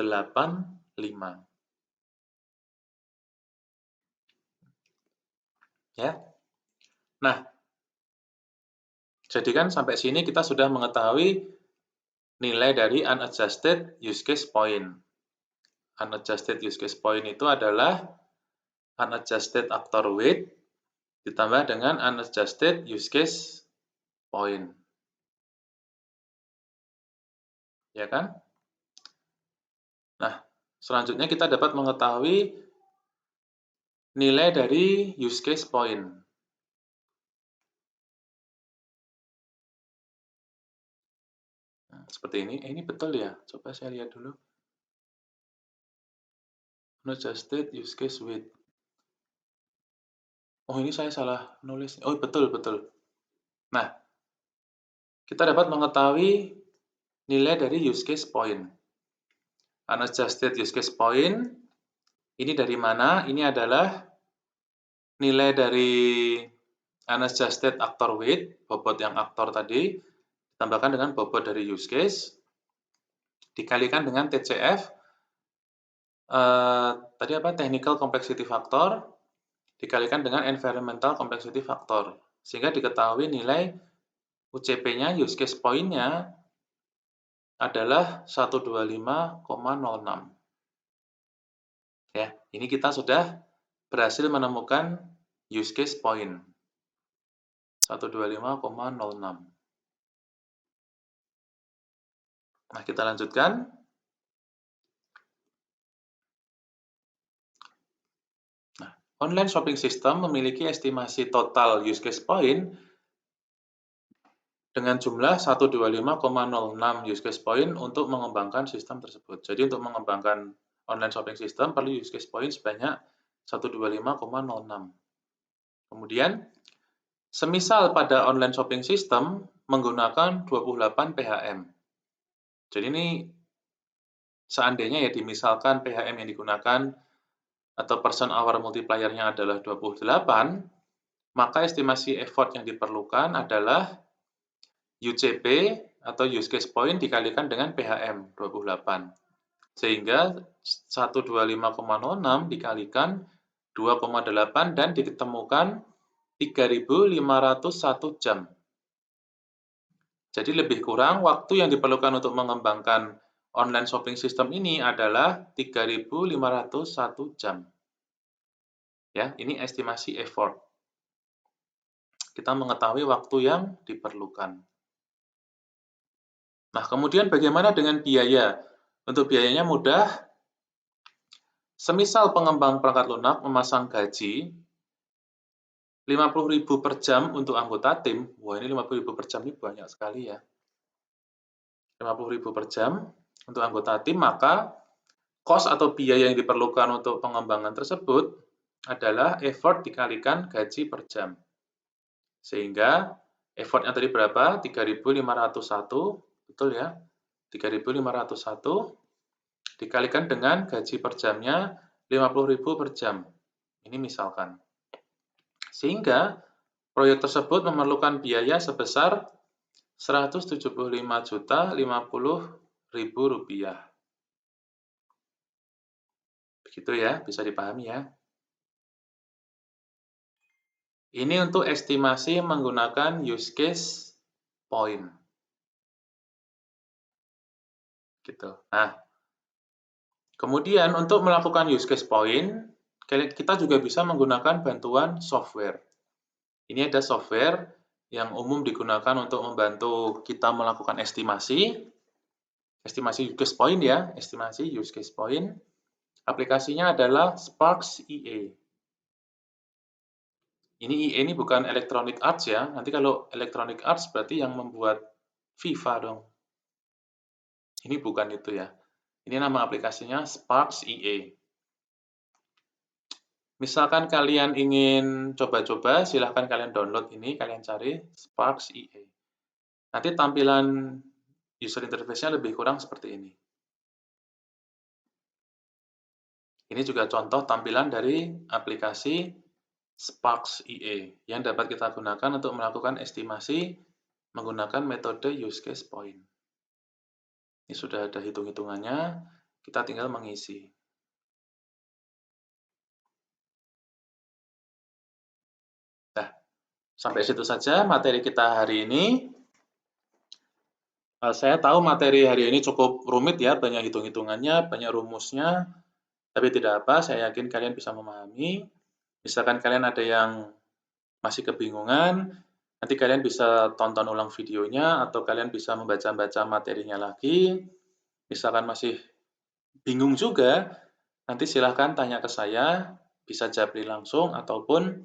[SPEAKER 1] Ya. Nah, jadi kan sampai sini kita sudah mengetahui nilai dari unadjusted use case point. Unadjusted use case point itu adalah unadjusted actor weight ditambah dengan unadjusted use case point. Ya kan? Nah, selanjutnya kita dapat mengetahui nilai dari use case point. Nah, seperti ini. Ini betul ya? Coba saya lihat dulu. Unadjusted use case weight. Oh, ini saya salah nulis. Oh, betul, betul. Nah, kita dapat mengetahui nilai dari use case point. Unadjusted use case point, ini dari mana? Ini adalah nilai dari unadjusted actor weight, bobot yang aktor tadi, ditambahkan dengan bobot dari use case, dikalikan dengan TCF, tadi apa? Technical Complexity Factor, dikalikan dengan Environmental Complexity Factor, sehingga diketahui nilai UCP-nya, use case point-nya, adalah 125,06. Ya, ini kita sudah berhasil menemukan use case point 125,06. Nah, kita lanjutkan. Nah, online shopping system memiliki estimasi total use case point dengan jumlah 125,06 use case point untuk mengembangkan sistem tersebut. Jadi untuk mengembangkan online shopping system perlu use case point sebanyak 125,06. Kemudian, semisal pada online shopping system menggunakan 28 PHM. Jadi ini seandainya ya dimisalkan PHM yang digunakan atau person hour multiplier-nya adalah 28, maka estimasi effort yang diperlukan adalah UCP atau use case point dikalikan dengan PHM 28. Sehingga 125,06 dikalikan 2,8 dan ditemukan 3.501 jam. Jadi lebih kurang waktu yang diperlukan untuk mengembangkan online shopping system ini adalah 3.501 jam. Ya, ini estimasi effort. Kita mengetahui waktu yang diperlukan. Nah, kemudian bagaimana dengan biaya? Untuk biayanya mudah. Semisal pengembang perangkat lunak memasang gaji 50.000 per jam untuk anggota tim. Wah, ini 50.000 per jam ini banyak sekali ya. 50.000 per jam untuk anggota tim, maka cost atau biaya yang diperlukan untuk pengembangan tersebut adalah effort dikalikan gaji per jam. Sehingga effortnya tadi berapa? 3.501, betul ya? 3.501 dikalikan dengan gaji per jamnya 50.000 per jam. Ini misalkan. Sehingga proyek tersebut memerlukan biaya sebesar Rp175.050.000. Begitu ya, bisa dipahami ya. Ini untuk estimasi menggunakan use case point. Gitu. Nah, kemudian untuk melakukan use case point, kita juga bisa menggunakan bantuan software. Ini ada software yang umum digunakan untuk membantu kita melakukan estimasi use case point ya, estimasi use case point. Aplikasinya adalah Sparks EA. Ini EA ini bukan Electronic Arts ya. Nanti kalau Electronic Arts berarti yang membuat FIFA dong. Ini bukan itu ya. Ini nama aplikasinya Sparks EA. Misalkan kalian ingin coba-coba, silahkan kalian download ini, kalian cari Sparks EA. Nanti tampilan user interface-nya lebih kurang seperti ini. Ini juga contoh tampilan dari aplikasi Sparks EA yang dapat kita gunakan untuk melakukan estimasi menggunakan metode use case point. Ini sudah ada hitung-hitungannya, kita tinggal mengisi. Nah, sampai situ saja materi kita hari ini. Saya tahu materi hari ini cukup rumit ya, banyak hitung-hitungannya, banyak rumusnya, tapi tidak apa, saya yakin kalian bisa memahami. Misalkan kalian ada yang masih kebingungan, nanti kalian bisa tonton ulang videonya atau kalian bisa membaca-baca materinya lagi. Misalkan masih bingung juga, nanti silahkan tanya ke saya, bisa japri langsung ataupun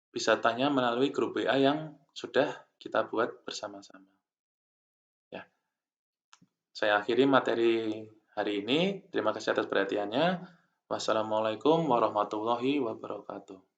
[SPEAKER 1] bisa tanya melalui grup WA yang sudah kita buat bersama-sama. Ya. Saya akhiri materi hari ini. Terima kasih atas perhatiannya. Wassalamualaikum warahmatullahi wabarakatuh.